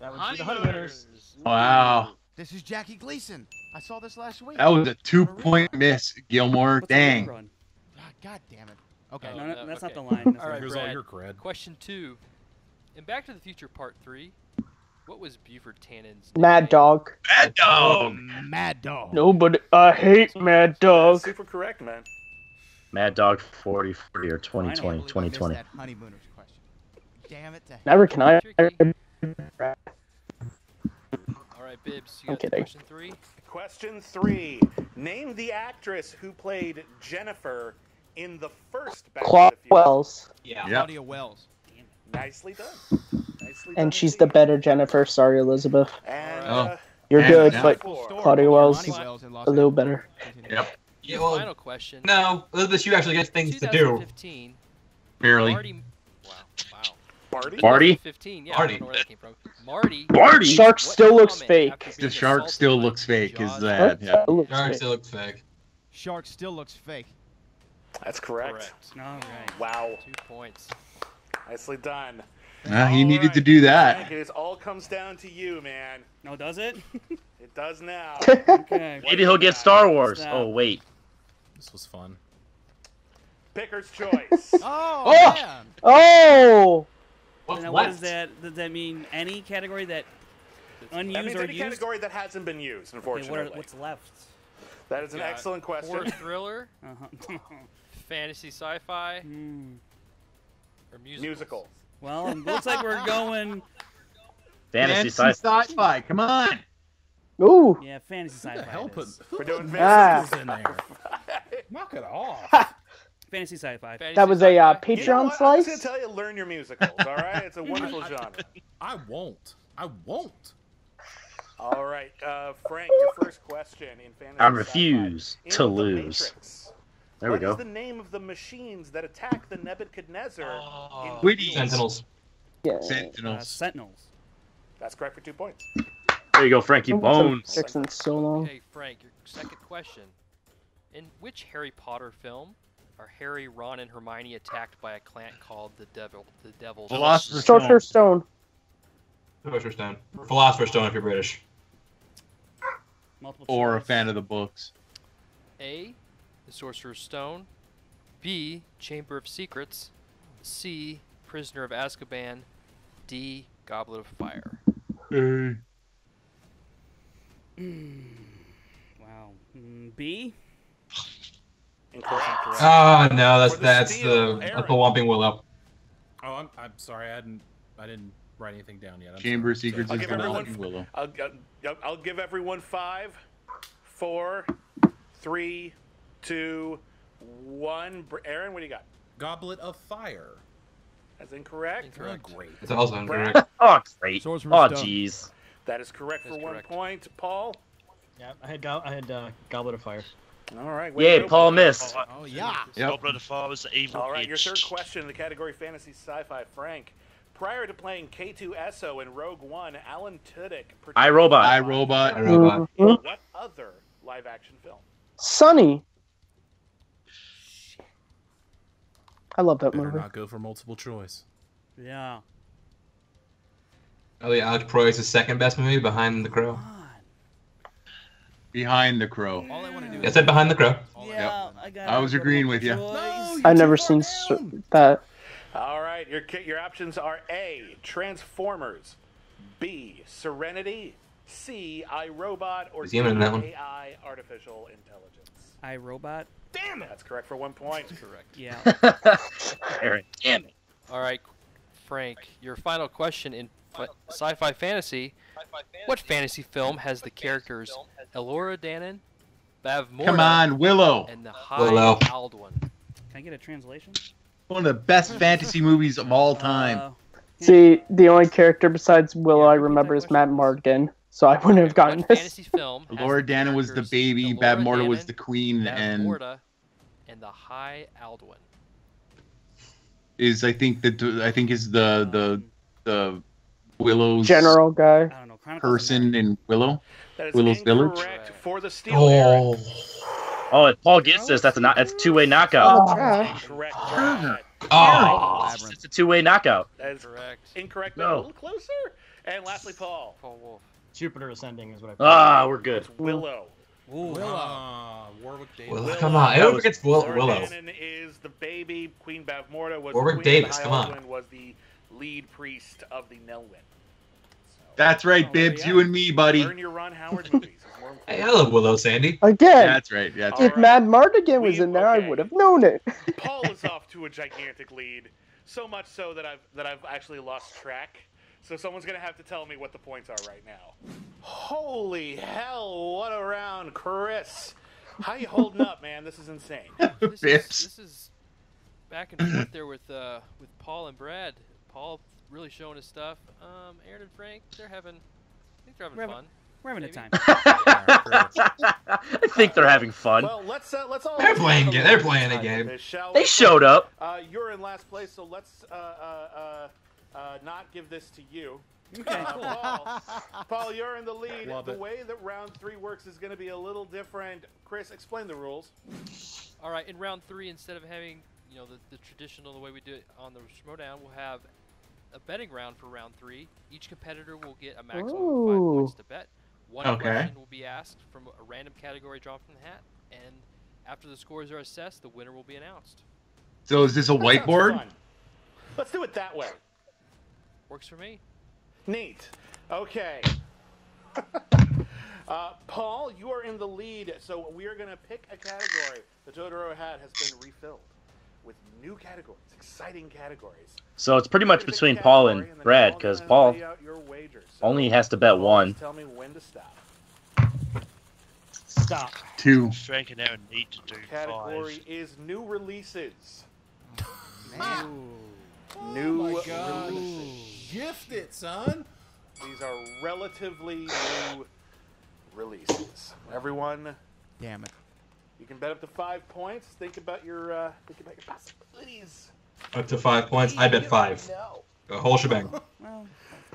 That would be the Honeymooners. Wow. This is Jackie Gleason. I saw this last week. That was a 2-point miss, Gilmore. What's the Dang. run? God damn it. Okay. Oh, No, that's not okay. the line. That's All right, not- Here's all Brad. your cred. Question 2. In Back to the Future Part 3, what was Buford Tannen's Mad nickname? Dog. Mad Dog. Mad Dog. Nobody. I hate Mad Dog. Super correct, man. Mad Dog 4040 or I 2020, can't believe I missed 2020. that honeymooners question. Damn it to Never can I. All right, Bibbs, you I'm got kidding. question 3? Question 3. Name the actress who played Jennifer in the first Back Claudia to the Future. Wells. Yeah. Claudia Wells. Nicely done. Nicely done And she's the indeed. better Jennifer. Sorry, Elizabeth. And, Oh. You're And good, now- but Claudia Wells Ronnie is Wells in Los a little Angeles. better. Yep. Yeah, well, Final question. no, Elizabeth, you actually got things to do. 2015. Barely. Marty. Wow. Barty? Barty? 2015. Yeah, Marty. I don't know where that came from. Marty. Barty? Shark still looks fake. The shark still looks fake. Is that? Yeah. Still looks Shark fake. still looks fake. Shark still looks fake. That's correct. All right. Wow. 2 points. Nicely done. He needed to Alright, do Frank, that. it all comes down to you, man. No, does it? It does now. Okay. Maybe he'll get Star Wars. Stop. Oh, wait. This was fun. Picker's choice. Oh, Oh! man. Oh! What's Now, what left? is that? Does that mean any category that unused That means or any used? category that hasn't been used, Okay, unfortunately. what's left? That is an Got excellent question. Horror thriller, Uh-huh. fantasy sci-fi, Hmm. or Musical. Well, it looks like we're going. Fantasy sci-fi. sci-fi. Come on. Ooh! Yeah, fantasy Who the sci-fi. hell it put is. We're doing Ah. musicals in there? Knock it off. Fantasy sci-fi. fantasy That was a sci-fi. You know Patreon what? I'm just going slice? to tell you, learn your musicals, all right? It's a wonderful genre. I won't. I won't. All right, Frank, your first question in fantasy I sci-fi. refuse In to The lose. Matrix, There we what is go. the name of the machines that attack the Nebuchadnezzar in Witty. Sentinels. Yeah. Sentinels. Sentinels. That's correct for 2 points. There you go, Frankie Bones. Six in so long. Okay, Frank, your second question. In which Harry Potter film are Harry, Ron, and Hermione attacked by a clan called the Devil's Philosopher's Sorcerer's Stone. Philosopher's Stone. Philosopher's Stone if you're British. Multiple Or a choice. fan of the books. A. The Sorcerer's Stone. B. Chamber of Secrets. C. Prisoner of Azkaban. D. Goblet of Fire. Wow. B. Incorrect. Oh no, that's For the that's steal, the Aaron. that's the Whomping Willow. Oh, I'm sorry. I didn't write anything down yet. I'm Chamber of sorry. Secrets I'll is give the everyone- Whomping Willow. I'll give everyone 5, 4, 3, 2, 1. Aaron, what do you got? Goblet of Fire. That's incorrect. Oh, great. It's also incorrect. Oh, great. Sorcerer's Oh, Stone. jeez. That is correct That's for 1 correct. point. Paul? Yeah, I had Goblet of Fire. All right. Yay, to go, Paul missed. Oh, yeah. Yep. Goblet of Fire was the evil All right, your edge. third question in the category fantasy sci-fi. Frank, prior to playing K2SO in Rogue One, Alan Tudyk iRobot. iRobot. iRobot. in what other live-action film? Sunny. I love that Better movie. not go for multiple choice. Yeah. Oh yeah, Alex Proyas' second best movie, Behind the Crow. Behind the Crow. All I want to do I said Behind the Crow. Yeah, I got. I was agreeing with you. I've never seen that. All right, your options are A, Transformers, B, Serenity, C, iRobot, or Is D, he in that one? AI, Artificial Intelligence. iRobot. Damn it! That's correct for 1 point. Correct. Yeah. Aaron, damn it. All right, Frank, your final question in sci-fi fantasy. What fantasy film has the characters Elora Danan, Bavmorda, Come on, Willow. and the High Willow. Alduin? Can I get a translation? One of the best fantasy movies of all time. See, the only character besides Willow I remember is Matt Mardigan, so I wouldn't have gotten What this. fantasy film has Laura the Dana was the characters baby, Elora Bab Morta was Danan, the queen, and Bavmorda, and the High Alduin? is I think is the Willow's General guy. I don't know. Chronicles person in That is Willow's Village. incorrect for the steal, Aaron. Oh, if Paul gets this, that's a two-way knockout. Incorrect, Brad. Oh, it's a two-way knockout. That is correct. Incorrect, but No. a little closer. And lastly, Paul. Paul Wolf. Jupiter Ascending is what I. Ah, we're good. Willow. Warwick Davis. Willow. Come on, whoever gets Willow. Cannon is the baby. Queen Bavmorda was Warwick the queen. Davis, High come on. Elwyn was the lead priest of the Nelwyn. That's right, Bibbs. You and me, buddy. Learn your Ron Howard movies. Hey, I love Willow, Sandy. Again, That's right. That's if right. Mad Mardigan was in there, I would have known it. Paul is off to a gigantic lead, so much so that I've actually lost track. So someone's gonna have to tell me what the points are right now. Holy hell! What a round, Chris. How you holding up, man? This is insane. This is back and forth there with Paul and Brad. Paul really showing his stuff. Aaron and Frank, they're having fun. We're having a time. I think they're having fun. Well, let's all. They're playing a game. They showed up. You're in last place, so let's not give this to you. Okay, cool. Paul, you're in the lead. Love The it. way that round 3 works is going to be a little different. Chris, explain the rules. All right, in round 3, instead of having the traditional the way we do it on the Schmoedown, we'll have a betting round for round 3. Each competitor will get a maximum of 5 points to bet. One question will be asked from a random category drawn from the hat, and after the scores are assessed, the winner will be announced. So is this a That sounds whiteboard? fun. Let's do it that way. Works for me. Neat. Okay. Paul, you are in the lead, so we are going to pick a category. The Totoro hat has been refilled with new categories, exciting categories. So it's pretty much between Paul and Brad, because Paul only has to bet one. Tell me when to stop. Stop. 2. Frank and Aaron need to do Category 5. is new releases. Oh my God. Releases. Gift it, son. These are relatively new releases. Everyone, Damn it. you can bet up to 5 points. Think about your possibilities. Up to 5 points. I bet 5. A whole shebang.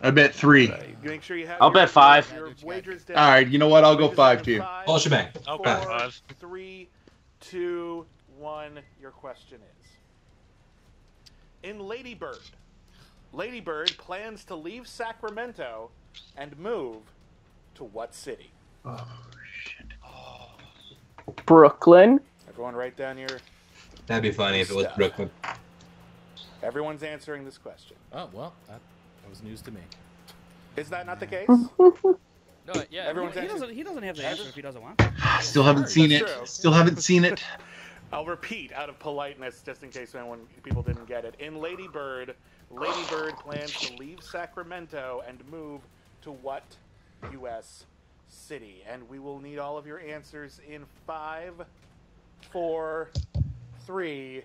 I bet 3. Make sure you have I'll bet 5. your wagers down. All right, you know what? I'll go 5 too. Whole shebang. I'll Four, bet 5. 3, 2, 1. Your question is: in Lady Bird plans to leave Sacramento and move to what city? Oh shit. Brooklyn. Everyone, write down your. That'd be funny if it was Brooklyn. Everyone's answering this question. Oh well, that was news to me. Is that not the case? No, yeah. Everyone's He answering. doesn't have the answer if he doesn't want to. Still haven't seen it. That's true. Still haven't seen it. I'll repeat out of politeness, just in case people didn't get it. In Lady Bird plans to leave Sacramento and move to what U.S. city? And we will need all of your answers in 5, 4, 3,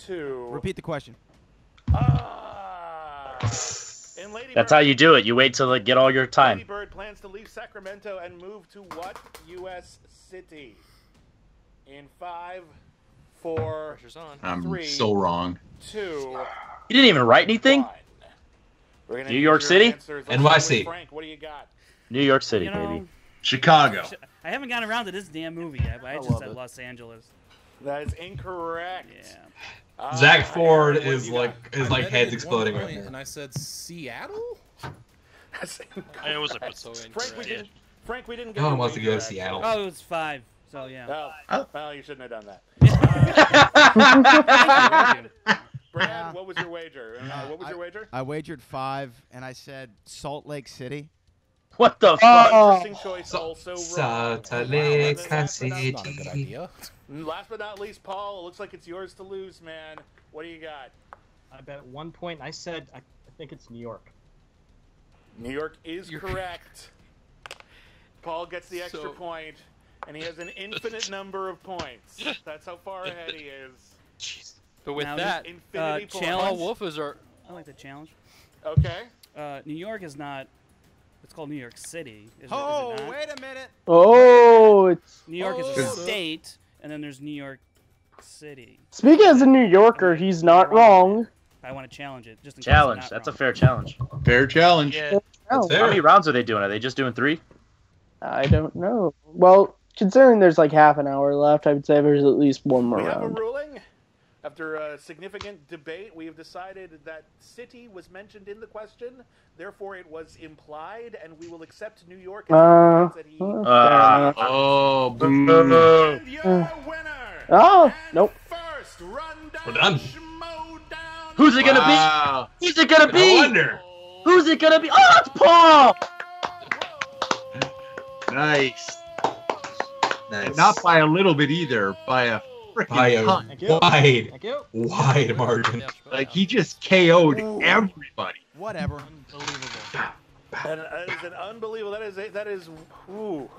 2. Repeat the question. In Lady That's Bird, how you do it. You wait till they get all your Lady time. Bird plans to leave Sacramento and move to what U.S. city? In 5, 4, Pressure's on. I'm 3, so wrong. 2, You didn't even write anything? 1. We're gonna New need York your City? answers. Let's start with NYC. Frank, what do you got? New York City, You know, baby. Chicago. I haven't gotten around to this damn movie yet, but I just love said it. Los Angeles. That is incorrect. Yeah. Zach Ford what do is you like got? I bet heads it at exploding one right point, now. And I said Seattle. That's I always incorrect. put so Frank, we didn't get No one your wants to go to wager, Seattle. Oh, it was 5. So yeah. Well, you shouldn't have done that. Thank you. Brad, what was your wager? What was your wager? I wagered 5, and I said Salt Lake City. What the fuck? Interesting choice, also wrong. Salt Wow. Lake Last but not- City. Not a good idea. Last but not least, Paul, it looks like it's yours to lose, man. What do you got? I bet 1 point. I said I think it's New York. New York is correct. Paul gets the extra point, and he has an infinite number of points. That's how far ahead he is. But with Now, that, Infinity points. Paul challenge. Wolf is our. I like the challenge. Okay. New York is not. It's called New York City. Is Oh, it not? wait a minute. Oh, it's New York is Oh. a state, and then there's New York City. speaking as a New Yorker, he's not wrong. I want to challenge it. Just in Challenge. Case I'm not That's a wrong. fair challenge. Fair challenge. Yeah. Oh, How many rounds are they doing? Are they just doing 3? I don't know. Well, considering there's like half an hour left, I would say there's at least one more We have a round. ruling. After a significant debate, we have decided that city was mentioned in the question, therefore it was implied, and we will accept New York as Fair he. enough. Oh, And boo. your winner. Oh, nope. First rundown. We're done. Schmoedown. Who's it gonna Wow. be? Who's it gonna be? No wonder. Who's it gonna be? Oh, it's Paul! Nice. Nice. Not by a little bit either, by a By freaking a ton. Thank you. wide, Thank you. wide margin. Like he just KO'd everybody. Whatever. Unbelievable. And that is an unbelievable. That is. Ooh,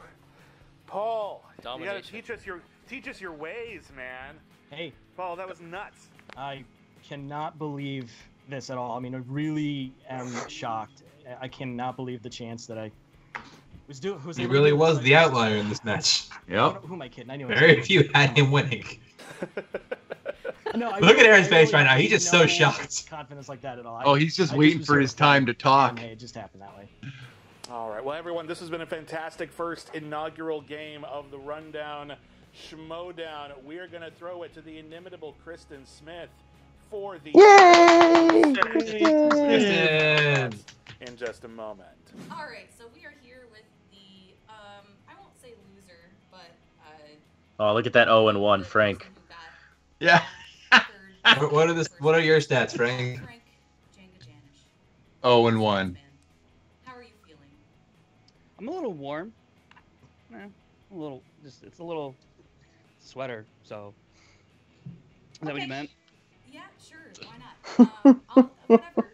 Paul, you gotta Domination. teach us your ways, man. Hey, Paul, that was nuts. I cannot believe this at all. I mean, I really am shocked. I cannot believe the chance that I was doing. He really was the outlier in this match. Yep. Who am I kidding? I knew. Very few had him winning. No, Look at Aaron's face right now. He's just so no shocked. Confidence like that at all. Oh, he's just waiting was for so his time to talk. Hey, it just happened that way. All right. Well, everyone, this has been a fantastic first inaugural game of the Rundown Schmoedown. We are going to throw it to the inimitable Kristen Smith for the in just a moment. All right, so we are here with the I won't say loser, but Oh, look at that 0-1, Frank. Yeah. What are your stats, Frank? 0-1. How are you feeling? I'm a little warm. A little. It's a little sweater. So. Is that what you meant? Yeah, sure. Why not? Whatever.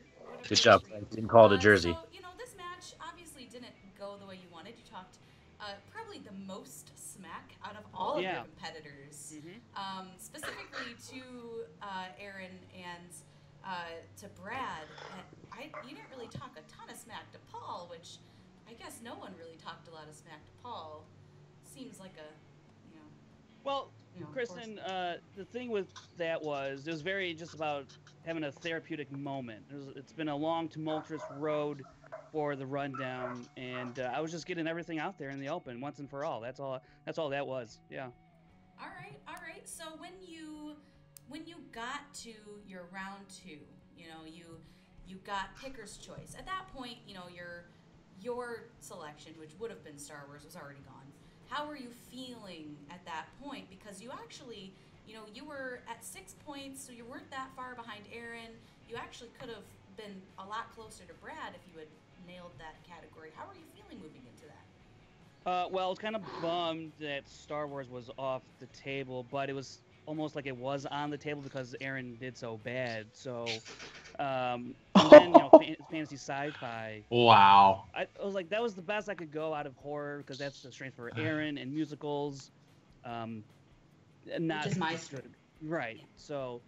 Good job, Frank. Didn't call it a jersey. So, this match obviously didn't go the way you wanted. You talked probably the most smack out of all of your competitors. Specifically to Aaron and to Brad. You didn't really talk a ton of smack to Paul, which I guess no one really talked a lot of smack to Paul. Seems like a, Well, Kristen, the thing with that was it was very just about having a therapeutic moment. It's been a long, tumultuous road for the Rundown, and I was just getting everything out there in the open once and for all. That's all that was. Yeah. All right. So when you got to your round 2, you got Picker's Choice. At that point, your selection, which would have been Star Wars, was already gone. How were you feeling at that point? Because you actually, you were at 6 points, so you weren't that far behind Aaron. You actually could have been a lot closer to Brad if you had nailed that category. How were you feeling moving into that? Well, I was kind of bummed that Star Wars was off the table, but it was almost like it was on the table because Aaron did so bad. So, and then fantasy sci-fi. Wow. I was like, that was the best I could go out of horror because that's the strength for Aaron and musicals. Not Which is my strength. Right. So,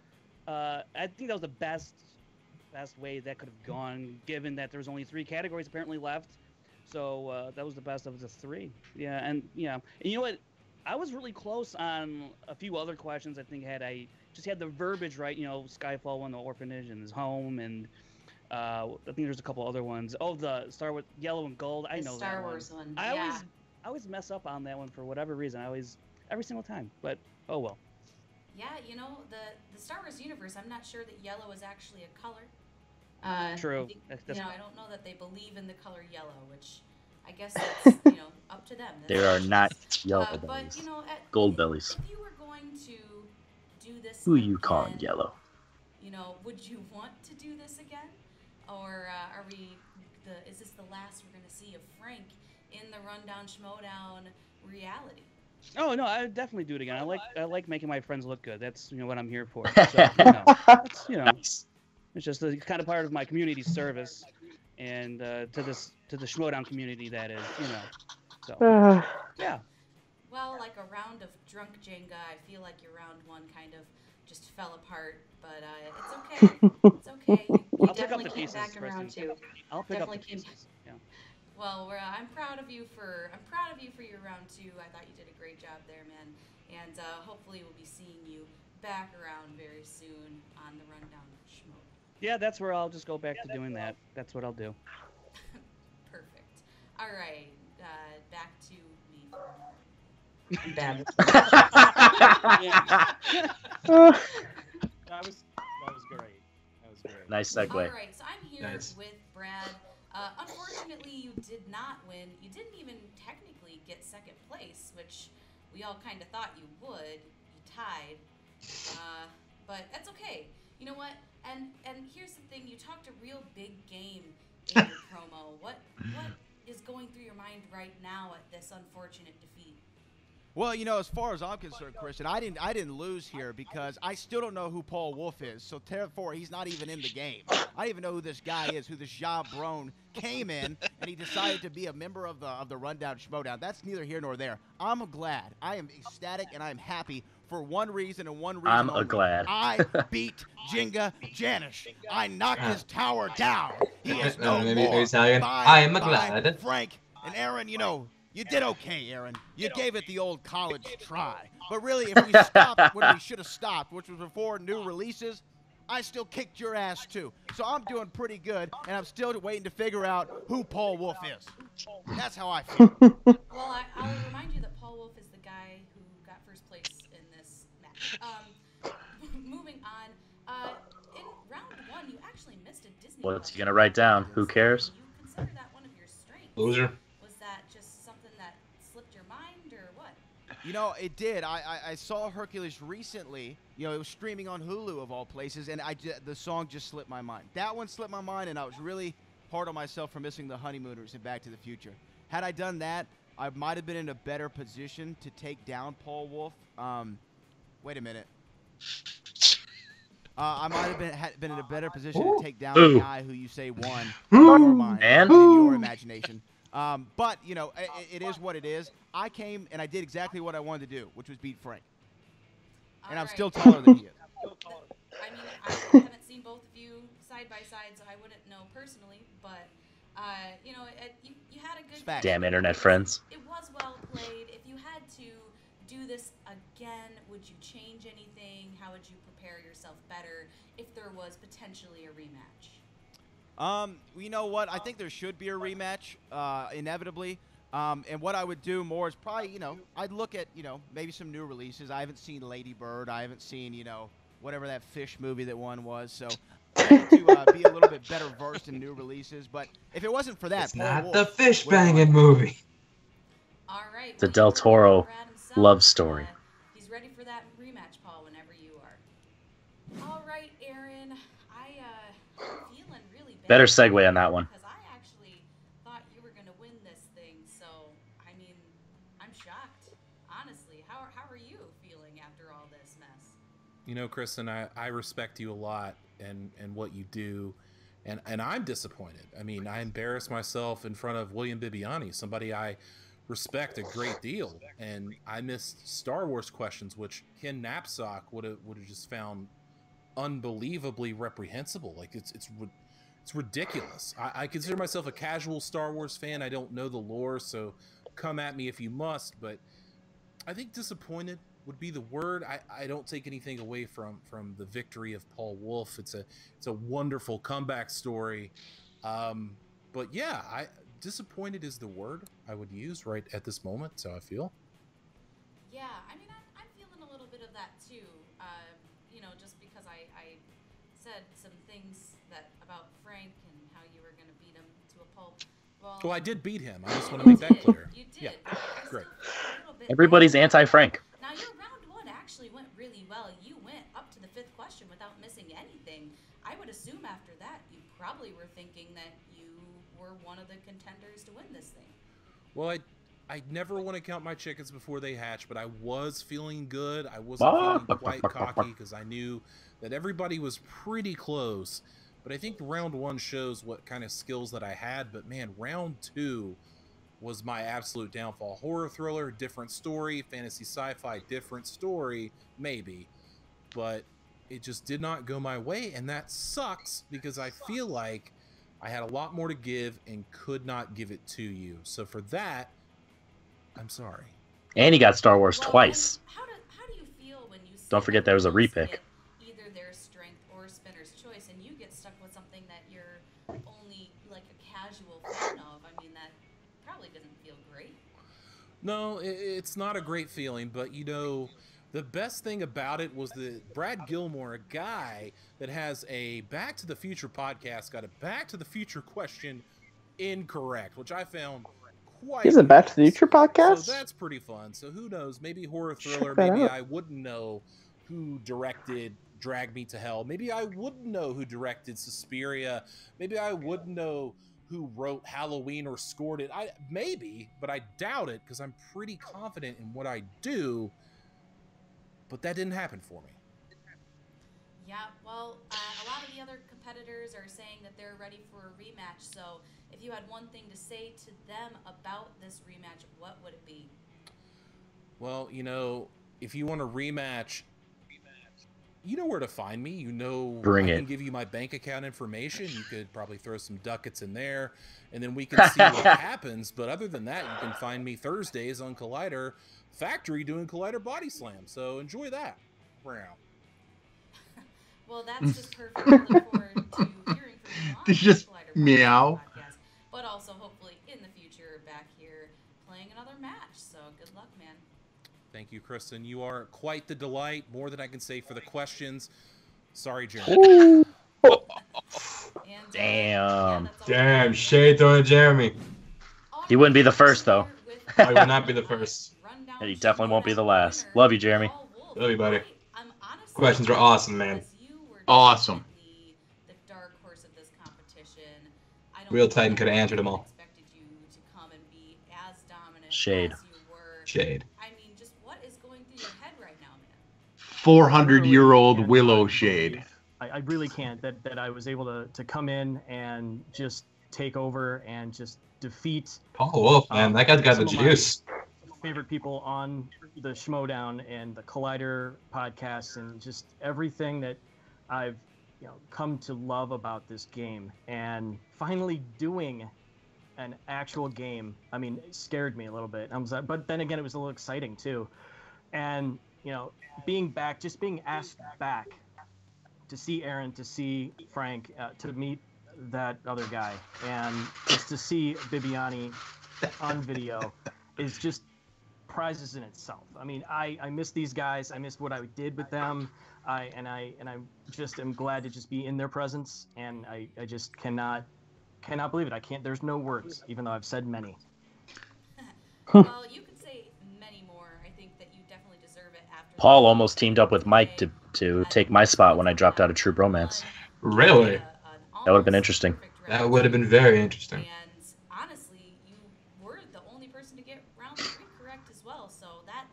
I think that was the best way that could have gone, given that there was only 3 categories apparently left. So that was the best of the 3. Yeah, and you know what? I was really close on a few other questions. I think had I just had the verbiage right, Skyfall won the orphanage and his home, and I think there's a couple other ones. Oh, the Star Wars Yellow and Gold. I know Star that Wars one. I always mess up on that one for whatever reason. Every single time. But oh well. Yeah, the Star Wars universe. I'm not sure that yellow is actually a color. True. I That's I don't know that they believe in the color yellow, which I guess that's up to them. There are not yellow but bellies. Gold bellies. If you were going to do this, Who you calling yellow? Would you want to do this again, or are we? Is this the last we're going to see of Frank in the Rundown Schmoedown reality? Oh no, I would definitely do it again. I like making my friends look good. That's what I'm here for. So, it's just the kind of part of my community service, and to the Schmoedown community that is, So yeah. Well, like a round of drunk Jenga, I feel like your round 1 kind of just fell apart, but it's okay. It's okay. You definitely came back in round 2. I'll pick up the pieces. Yeah. Well, I'm proud of you for your round 2. I thought you did a great job there, man. And hopefully we'll be seeing you back around very soon on the Rundown Schmoedown. Yeah, that's where I'll just go back to doing that. That's what I'll do. Perfect. All right, back to me for a moment. That was great. That was great. Nice segue. All right, so I'm here Nice. with Brad. Unfortunately, you did not win. You didn't even technically get second place, which we all kind of thought you would. You tied, but that's okay. You know what? And here's the thing: you talked a real big game in your promo. What is going through your mind right now at this unfortunate defeat? Well, you know, as far as I'm concerned, Christian, I didn't lose here because I still don't know who Paul Wolf is. So therefore, he's not even in the game. I don't even know who this guy is, who this Jabron came in, and he decided to be a member of the Rundown Schmoedown. That's neither here nor there. I'm glad. I am ecstatic, and I am happy for one reason and one reason I'm only. glad. I beat Jenga Janish. I knocked his tower down. He is no maybe more. Italian. Bye, I am bye, glad. Frank and Aaron, you know, you did okay, Aaron. You gave it the old college try. But really, if we stopped when we should have stopped, which was before new releases, I still kicked your ass too. So I'm doing pretty good, and I'm still waiting to figure out who Paul Wolf is. That's how I feel. Well, I'll remind you that Paul Wolf is the guy who got first place in this match. Moving on, in round one, you actually missed a Disney. What's he gonna write down? Who cares? You consider that one of your strengths. Loser. Was that just something that slipped your mind, or what? You know, it did. I saw Hercules recently. You know, it was streaming on Hulu of all places, and the song just slipped my mind. That one slipped my mind, and I was really hard on myself for missing the Honeymooners in Back to the Future. Had I done that, I might have been in a better position to take down Paul Wolf. Wait a minute. I might have been in a better position to take down the guy who you say won in your mind, in your imagination. But, you know, it is what it is. I came and I did exactly what I wanted to do, which was beat Frank. And I'm still taller than he is. I mean, I haven't seen both of you side by side, so I wouldn't know personally. But, you know, you had a good game. Damn internet friends. It was well played. If you had to do this again, would you change anything? How would you prepare yourself better if there was potentially a rematch? You know what? I think there should be a rematch, inevitably. And what I would do more is probably, you know, I'd look at, you know, maybe some new releases. I haven't seen Lady Bird. I haven't seen, you know, whatever that fish movie that one was. So I need to be a little bit better versed in new releases. But if it wasn't for that, It's Paul not Wolf the fish would have won. banging movie. All right. The Del Toro love story. He's ready for that rematch, Paul, whenever you are. All right, Aaron. I'm feeling really bad. Better segue on that one. Because I actually thought you were going to win this thing. So, I mean, I'm shocked. Honestly, how are you feeling after all this mess? You know, Kristen, I respect you a lot and what you do. And I'm disappointed. I mean, I embarrassed myself in front of William Bibiani, somebody I respect a great deal, and I missed Star Wars questions, which Ken Knapsack would have just found unbelievably reprehensible. Like it's ridiculous. I consider myself a casual Star Wars fan. I don't know the lore, so come at me if you must. But I think disappointed would be the word. I don't take anything away from the victory of Paul Wolf. It's a wonderful comeback story. But yeah, disappointed is the word I would use right at this moment, so I feel. Yeah, I mean, I'm feeling a little bit of that too. You know, just because I said some things about Frank and how you were going to beat him to a pulp. Well, I did beat him. I just want to make that clear. You did. Yeah, great. Everybody's anti-Frank. Now, your round one actually went really well. You went up to the 5th question without missing anything. I would assume after that you probably were thinking that you were one of the contenders to win this thing. Well, I never want to count my chickens before they hatch, but I was feeling good. I wasn't feeling quite cocky because I knew that everybody was pretty close. But I think round one shows what kind of skills that I had. But man, round two was my absolute downfall. Horror thriller, different story. Fantasy sci-fi, different story, maybe. But it just did not go my way, and that sucks because I feel like I had a lot more to give and could not give it to you. So for that, I'm sorry. And he got Star Wars twice. How do you feel when you Don't forget there was a repick. either their strength or spinner's choice, and you get stuck No, it's not a great feeling, but you know, the best thing about it was that Brad Gilmore, a guy that has a Back to the Future podcast, got a Back to the Future question incorrect, which I found quite He's a Back to the Future So podcast. that's pretty fun. So who knows? Maybe horror thriller. Check that Maybe out. I wouldn't know who directed Drag Me to Hell. Maybe I wouldn't know who directed Suspiria. Maybe I wouldn't know who wrote Halloween or scored it. Maybe, but I doubt it because I'm pretty confident in what I do. But that didn't happen for me. Yeah, well, a lot of the other competitors are saying that they're ready for a rematch. So, if you had one thing to say to them about this rematch, what would it be? Well, you know, if you want a rematch, you know where to find me. You know, I can give you my bank account information. You could probably throw some ducats in there, and then we can see what happens. But other than that, you can find me Thursdays on Collider Factory doing Collider Body Slam. So enjoy that. Wow. Well, that's just perfect. I look forward to hearing from you on It's just the Collider meow. podcast, but also hopefully in the future back here playing another match. So good luck, man. Thank you, Kristen. You are quite the delight. More than I can say for the questions. Sorry, Jeremy. Damn, shade throwing Jeremy. He wouldn't be the first, though. I will not be the first. And he definitely won't be the last. Love you, Jeremy. Love you, buddy. Questions were awesome, man. Awesome. The dark horse of this competition. I don't Real Titan could have answered them all. expected you to come and be as dominant Shade. as you were. Shade. I mean, just what is going through your head right now, man? 400-year-old Willow Shade. I really can't that I was able to come in and just take over and just defeat Paul Wolf, man, that guy's got the some of my juice. favorite people on the Schmoedown and the Collider podcasts and just everything that I've come to love about this game, and finally doing an actual game. I mean, it scared me a little bit. But then again, it was a little exciting too. And being back, just being asked back to see Aaron, to see Frank, to meet that other guy, and just to see Bibiani on video is just prizes in itself. I mean, I miss these guys. I missed what I did with them. I just am glad to just be in their presence, and I just cannot believe it. I can't. There's no words, even though I've said many. Well, you could say many more. I think that you definitely deserve it after. Paul almost teamed up with Mike to take my spot when I dropped out of True Bromance. Really? That would have been interesting. That would have been very interesting. And honestly, you were the only person to get round 3 correct as well. So that,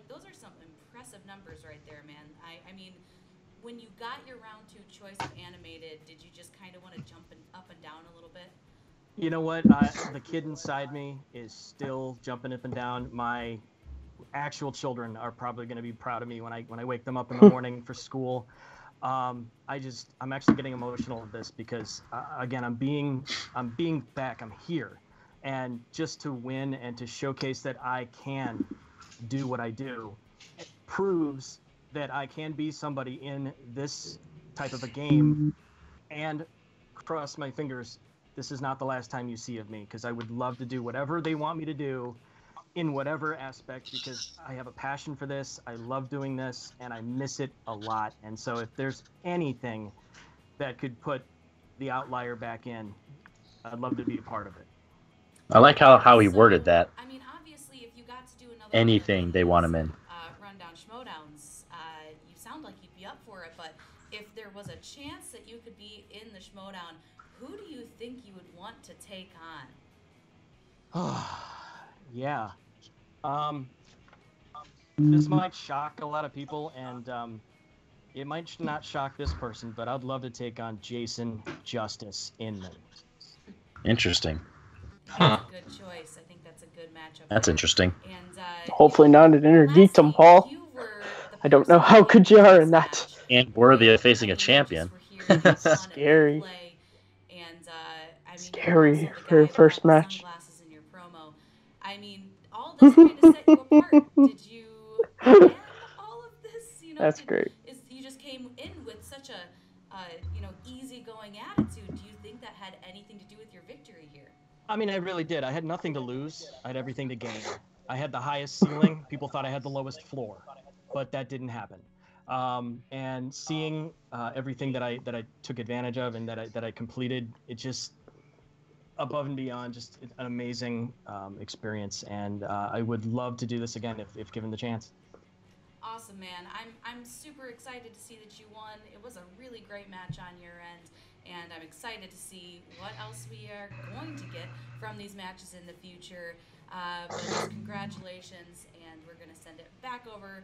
those are some impressive numbers right there, man. I mean, when you got your round 2 choice of animated, did you just kind of want to jump up and down a little bit? You know what? The kid inside me is still jumping up and down. My actual children are probably going to be proud of me when I wake them up in the morning for school. I'm actually getting emotional at this because again, I'm being back. I'm here, and just to win and to showcase that I can do what I do, it proves that I can be somebody in this type of a game. And cross my fingers, this is not the last time you see of me, because I would love to do whatever they want me to do in whatever aspect, because I have a passion for this. I love doing this, and I miss it a lot. And so if there's anything that could put the outlier back in, I'd love to be a part of it. I like how he worded that. I mean, obviously, if you got to do another Anything they want him in. rundown Schmoedowns, you sound like you'd be up for it. But if there was a chance that you could be in the Schmoedown, who do you think you would want to take on? Yeah. This might shock a lot of people, and it might not shock this person, but I'd love to take on Jason Justice Inman. Interesting. That's a good choice. I think that's a good matchup. That's interesting. And Hopefully not an interditum, Paul. I don't know how good you are in that. And worthy of facing a champion. Scary. Scary for your first match. I mean, all this kind of set you apart. Did you plan all of this? That's great. You just came in with such a easygoing attitude. Do you think that had anything to do with your victory here? I mean, I really did. I had nothing to lose. I had everything to gain. I had the highest ceiling. People thought I had the lowest floor, but that didn't happen. And seeing everything that I took advantage of and that I completed, it just above and beyond, just an amazing experience. And I would love to do this again if given the chance. Awesome, man. I'm super excited to see that you won. It was a really great match on your end, and I'm excited to see what else we are going to get from these matches in the future. But just congratulations, and we're going to send it back over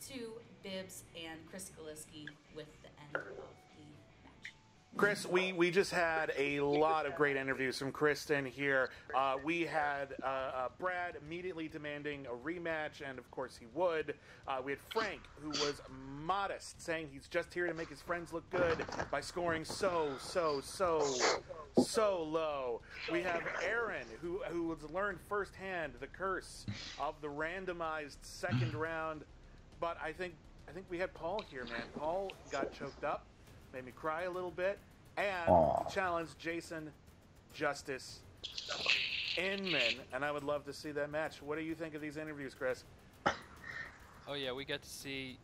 to Bibbs and Chris Galiski with the end of the match. Chris, we just had a lot of great interviews from Kristen here. We had Brad immediately demanding a rematch, and of course he would. We had Frank, who was modest, saying he's just here to make his friends look good by scoring so low. We have Aaron, who has learned firsthand the curse of the randomized second round. But I think we had Paul here, man. Paul got choked up. Made me cry a little bit, and challenged Jason Justice Inman, and I would love to see that match. What do you think of these interviews, Chris? Oh yeah, we got to see,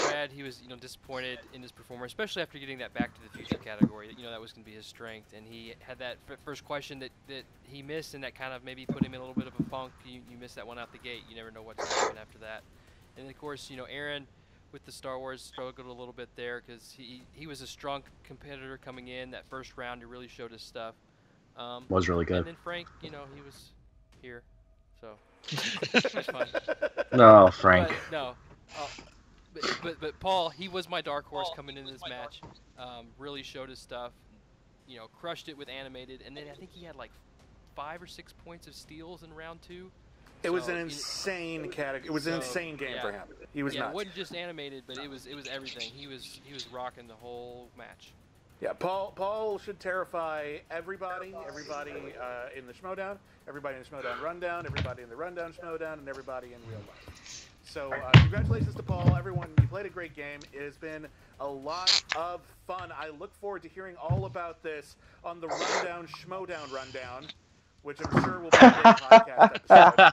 Brad. He was, disappointed in his performance, especially after getting that Back to the Future category. That was going to be his strength, and he had that first question that he missed, and that kind of maybe put him in a little bit of a funk. You missed that one out the gate. You never know what's going to happen after that. And of course, Aaron, with the Star Wars, struggled a little bit there because he was a strong competitor coming in. That first round, he really showed his stuff. Was really good. And then Frank, he was here, so it was fun. No, Frank. But Paul, he was my dark horse coming into this match. Really showed his stuff. Crushed it with animated, and then I think he had like 5 or 6 points of steals in round 2. It was an insane category. It was an insane game for him. He was nuts. It wasn't just animated, but it was everything. He was rocking the whole match. Yeah, Paul should terrify everybody in the Schmoedown, everybody in the Schmoedown Rundown, everybody in the Rundown Schmoedown, and everybody in real life. So congratulations to Paul. Everyone, you played a great game. It has been a lot of fun. I look forward to hearing all about this on the Rundown Schmoedown Rundown, which I'm sure will be a great podcast episode.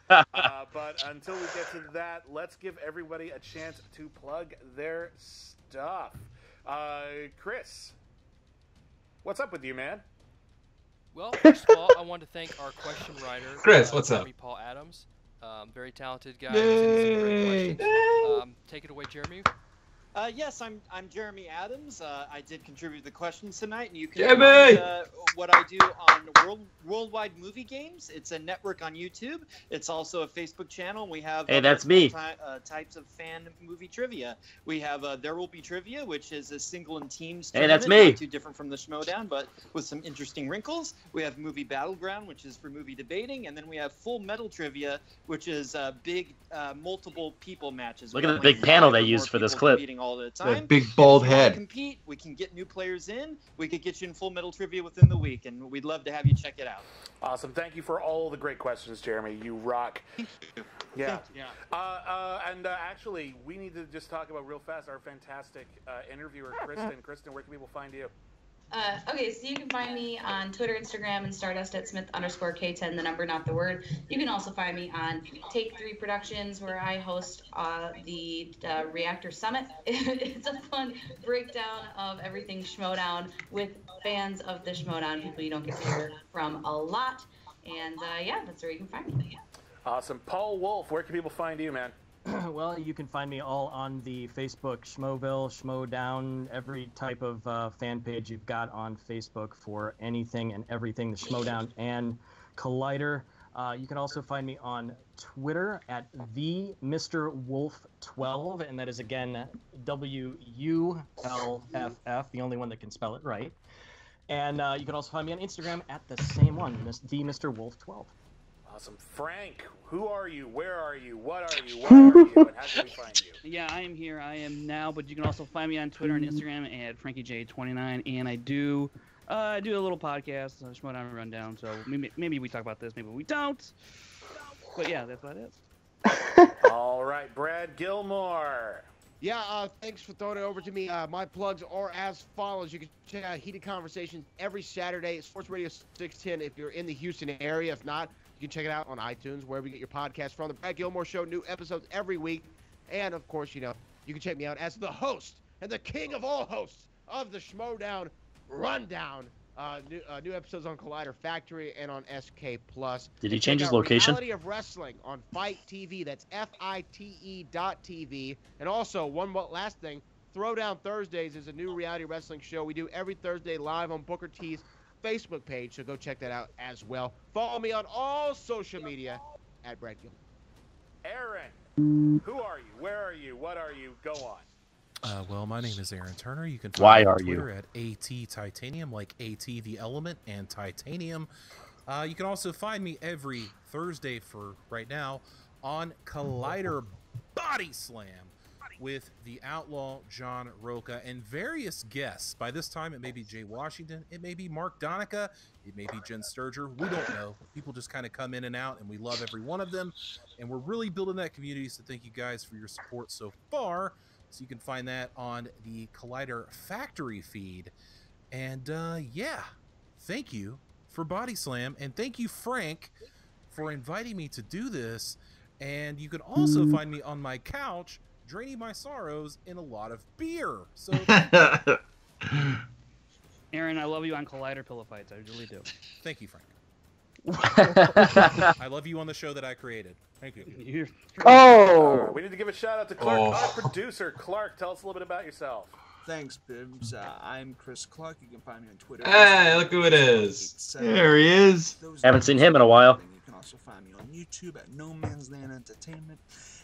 But until we get to that, let's give everybody a chance to plug their stuff. Chris, what's up with you, man? Well, first of all, I want to thank our question writer, Chris. What's up? Paul Adams, very talented guy. Yay! Some great questions. Take it away, Jeremy. Yes, I'm Jeremy Adams. I did contribute to the questions tonight, and you can Jeremy! find what I do on Worldwide Movie Games. It's a network on YouTube. It's also a Facebook channel. We have that's me. Types of fan movie trivia. We have There Will Be Trivia, which is a single and teams. Hey, that's tournament, me. Not too different from the Schmoedown, but with some interesting wrinkles. We have Movie Battleground, which is for movie debating, and then we have Full Metal Trivia, which is big multiple people matches. Look at the big panel they used for this clip. All the time. That big bald if you wanna head. Compete. We can get new players in. We could get you in Full Metal Trivia within the week, and we'd love to have you check it out. Awesome. Thank you for all the great questions, Jeremy. You rock. Yeah. And actually, we need to just talk about real fast our fantastic interviewer, Kristen. Kristen, where can people find you? Okay, so you can find me on Twitter, Instagram, and Stardust at Smith_K10, the number, not the word. You can also find me on Take 3 Productions, where I host the Reactor Summit. It's a fun breakdown of everything Schmoedown with fans of the Schmoedown, people you don't get to hear from a lot. And that's where you can find me. Awesome. Paul Wolf, where can people find you, man? Well, you can find me all on the Facebook, Schmoeville, Schmoedown, every type of fan page you've got on Facebook for anything and everything, the Schmoedown and Collider. You can also find me on Twitter at the Mr. Wolf 12, and that is again WULFF, the only one that can spell it right. And you can also find me on Instagram at the same one, the Mr. Wolf 12. Awesome. Frank, who are you? Where are you? What are you? What are you? And how can we find you? Yeah, I am here. I am now, but you can also find me on Twitter and Instagram at FrankieJ29, and I do a little podcast, Schmoedown Rundown. So maybe we talk about this, maybe we don't. But yeah, that's about it. All right, Brad Gilmore. Yeah, thanks for throwing it over to me. My plugs are as follows. You can check out Heated Conversations every Saturday at Sports Radio 610 if you're in the Houston area. If not, You can check it out on iTunes, wherever you get your podcast from. The Brad Gilmore Show, new episodes every week. And, of course, you can check me out as the host and the king of all hosts of the Schmoedown Rundown. New episodes on Collider Factory and on SK Plus. Did he change his location? Reality of Wrestling on Fight TV. That's FITE.TV. And also, last thing, Throwdown Thursdays is a new reality wrestling show we do every Thursday live on Booker T's Facebook page, so go check that out as well. Follow me on all social media at Brad Gilmore. Aaron, who are you? Where are you? What are you? Go on. Well, my name is Aaron Turner. You can Why find me on are you? Twitter at AT Titanium, like AT the Element and Titanium. You can also find me every Thursday for right now on Collider Body Slam with the outlaw John Roca and various guests. By this time, it may be Jay Washington, it may be Mark Donica, it may be Jen Sturger. We don't know. People just kind of come in and out, and we love every one of them. And we're really building that community, so thank you guys for your support so far. So you can find that on the Collider Factory feed. And yeah, thank you for Body Slam, and thank you, Frank, for inviting me to do this. And you can also find me on my couch draining my sorrows in a lot of beer. So Aaron, I love you on Collider Pillow Fights. I really do. thank you, Frank. I love you on the show that I created. Thank you. Oh! All right, we need to give a shout out to Clark, our producer. Clark, tell us a little bit about yourself. Thanks, Bibbs. I'm Chris Clark. You can find me on Twitter. Hey, look who it is. There he is. Haven't seen him in a while. You can also find me on YouTube at No Man's Land Entertainment.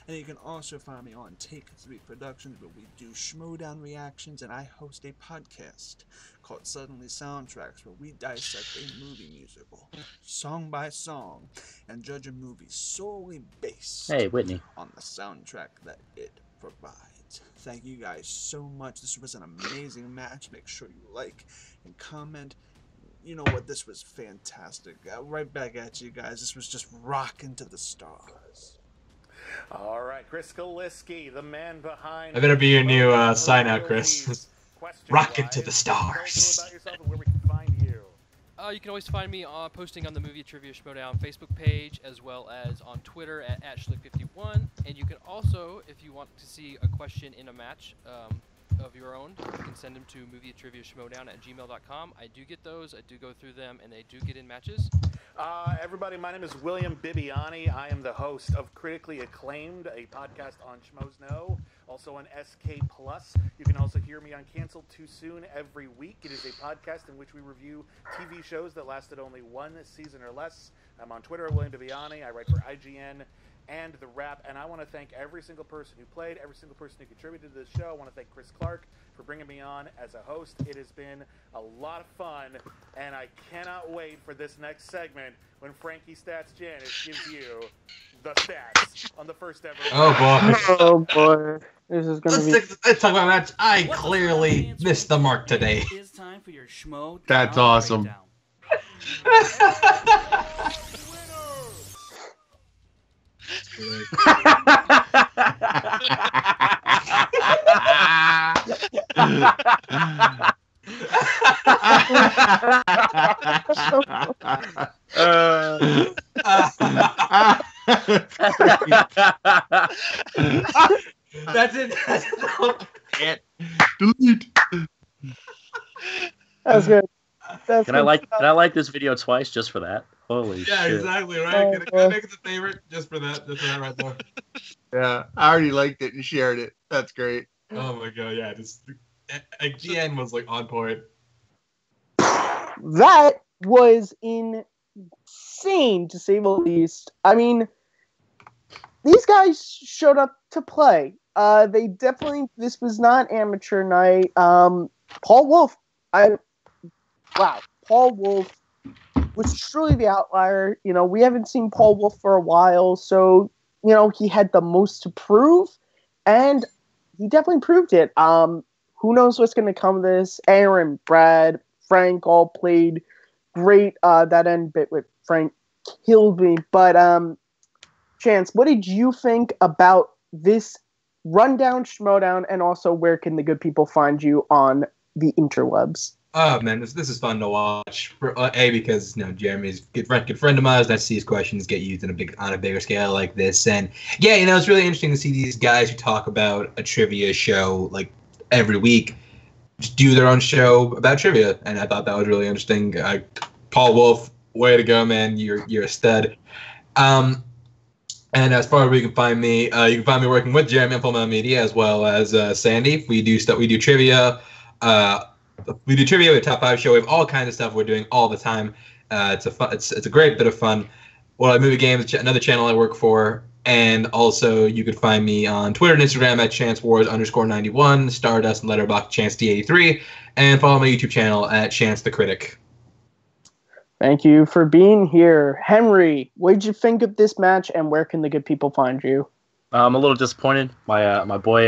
And you can also find me on Take 3 Productions, where we do Schmoedown reactions, and I host a podcast called Suddenly Soundtracks, where we dissect a movie musical, song by song, and judge a movie solely based on the soundtrack that it provides. Thank you guys so much. This was an amazing match. Make sure you like and comment. You know what? This was fantastic. Right back at you guys. This was just rocking to the stars. All right, Chris Kaliski, the man behind. I better be your new sign out, Chris. Rocket to the stars. About yourself and where we can find you. You can always find me posting on the Movie Trivia Schmoedown Facebook page, as well as on Twitter at @Schlick51. And you can also, if you want to see a question in a match of your own, you can send them to movietriviaschmoedown@gmail.com. I do get those. I do go through them, and they do get in matches. Everybody, my name is William Bibiani. I am the host of Critically Acclaimed, a podcast on Schmoes Know, also on SK Plus. You can also hear me on Canceled Too Soon every week. It is a podcast in which we review TV shows that lasted only one season or less. I'm on Twitter at William Bibiani. I write for IGN and The Wrap, and I want to thank every single person who played, every single person who contributed to the show. I want to thank Chris Clark for bringing me on as a host. It has been a lot of fun, and I cannot wait for this next segment when Frankie Stats Janice gives you the stats on the first ever. Oh boy! Oh boy! This is gonna be. Let's talk about match. I clearly missed the mark today. It's time for your Schmo. That's awesome. That's it. Delete. That's good. Can I like this video twice just for that? Holy Yeah, shit. exactly, right? Can I make it the favorite just for that? Just for that right there. Yeah, I already liked it and shared it. That's great. Oh my god, yeah, just GN was like on point. That was insane, to say the least. I mean, these guys showed up to play. They definitely. This was not amateur night. Paul Wolf. Paul Wolf was truly the outlier. You know, we haven't seen Paul Wolf for a while, so you know he had the most to prove, and he definitely proved it. Who knows what's going to come of this? Aaron, Brad, Frank all played great. That end bit with Frank killed me. But Chance, what did you think about this rundown, Schmoedown, and also where can the good people find you on the interwebs? Oh man, this is fun to watch. Because Jeremy's a good friend of mine. Nice to see his questions get used on a bigger scale like this, and yeah, it's really interesting to see these guys who talk about a trivia show like every week just do their own show about trivia, and I thought that was really interesting. Paul Wolf, way to go, man! You're a stud. And as far as where you can find me, working with Jeremy on Full Metal Media as well as Sandy. We do trivia. We do trivia. We have a top 5 show. We have all kinds of stuff we're doing all the time. It's a great bit of fun. Worldwide Movie Games, another channel I work for, and also you could find me on Twitter and Instagram at ChanceWars_91, Stardust and Letterboxd ChanceD83, and follow my YouTube channel at Chance the Critic. Thank you for being here. Henry, what did you think of this match, and where can the good people find you? I'm a little disappointed. My boy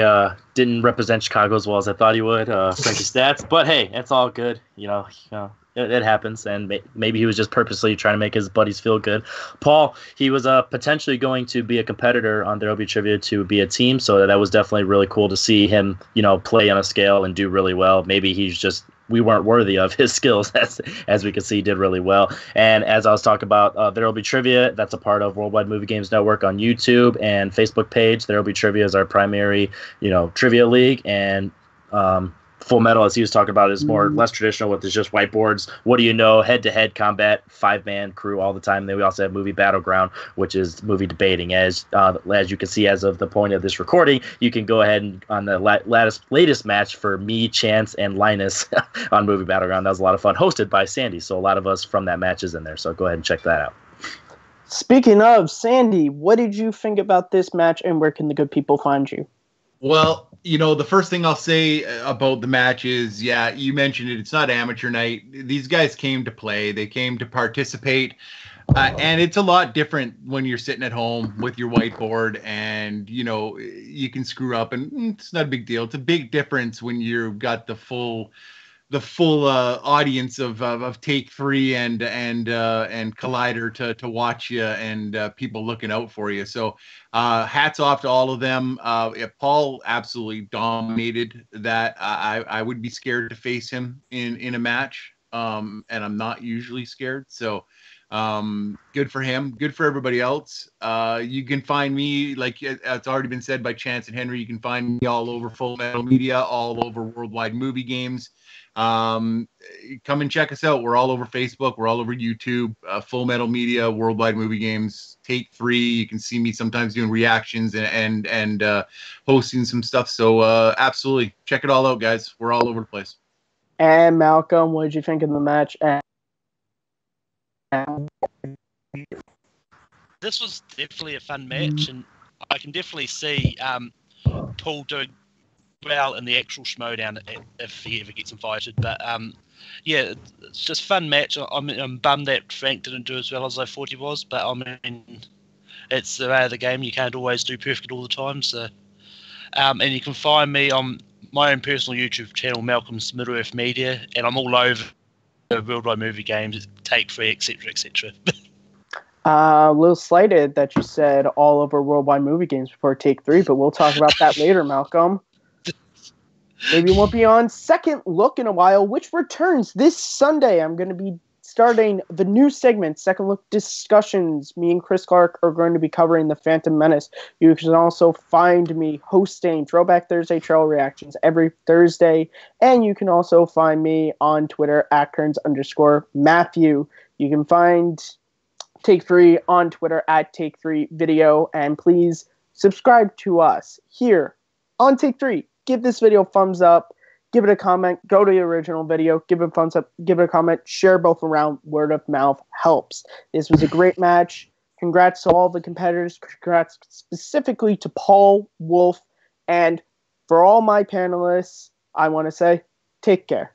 didn't represent Chicago as well as I thought he would. Frankie Stats, but hey, it's all good. It happens, and maybe he was just purposely trying to make his buddies feel good. Paul, he was potentially going to be a competitor on There Will Be Trivia to be a team, so that was definitely really cool to see him, play on a scale and do really well. Maybe we weren't worthy of his skills, as we can see, did really well. And as I was talking about, There Will Be Trivia, that's a part of Worldwide Movie Games Network on YouTube and Facebook page. There Will Be Trivia is our primary, trivia league, and Full Metal, as he was talking about, is less traditional, with just whiteboards. What do you know? Head-to-head combat, 5-man crew all the time. Then we also have Movie Battleground, which is movie debating. As you can see, as of the point of this recording, you can go ahead and on the latest match for me, Chance, and Linus on Movie Battleground. That was a lot of fun, hosted by Sandy. So a lot of us from that match is in there. So go ahead and check that out. Speaking of Sandy, what did you think about this match, and where can the good people find you? Well, the first thing I'll say about the match is, yeah, you mentioned it. It's not amateur night. These guys came to play. They came to participate. And it's a lot different when you're sitting at home with your whiteboard and, you can screw up and it's not a big deal. It's a big difference when you've got the full audience of Take 3 and Collider to watch you and people looking out for you. So hats off to all of them. Paul absolutely dominated that. I would be scared to face him in a match, and I'm not usually scared. So good for him. Good for everybody else. You can find me, like it's already been said by Chance and Henry, you can find me all over Full Metal Media, all over Worldwide Movie Games. Come and check us out. We're all over Facebook. We're all over YouTube. Full Metal Media, Worldwide Movie Games, Take 3. You can see me sometimes doing reactions and hosting some stuff. So absolutely, check it all out, guys. We're all over the place. And Malcolm, what did you think of the match? This was definitely a fun match, and I can definitely see Paul doing well in the actual Schmoedown if he ever gets invited. But yeah, it's just a fun match. I'm bummed that Frank didn't do as well as I thought he was, but I mean, it's the way of the game. You can't always do perfect all the time. So, and you can find me on my own personal YouTube channel, Malcolm's Middle Earth Media, and I'm all over Worldwide Movie Games, Take 3, etc., etc. A little slighted that you said all over Worldwide Movie Games before Take 3, but we'll talk about that later, Malcolm. Maybe won't be on Second Look in a while, which returns this Sunday. I'm going to be starting the new segment, Second Look Discussions. Me and Chris Clark are going to be covering The Phantom Menace. You can also find me hosting Throwback Thursday Trail Reactions every Thursday. And you can also find me on Twitter at Kearns_Matthew. You can find Take 3 on Twitter at Take 3 Video. And please subscribe to us here on Take 3. Give this video a thumbs up, give it a comment, go to the original video, give it a thumbs up, give it a comment, share both around. Word of mouth helps. This was a great match. Congrats to all the competitors. Congrats specifically to Paul Wolf. And for all my panelists, I want to say, take care.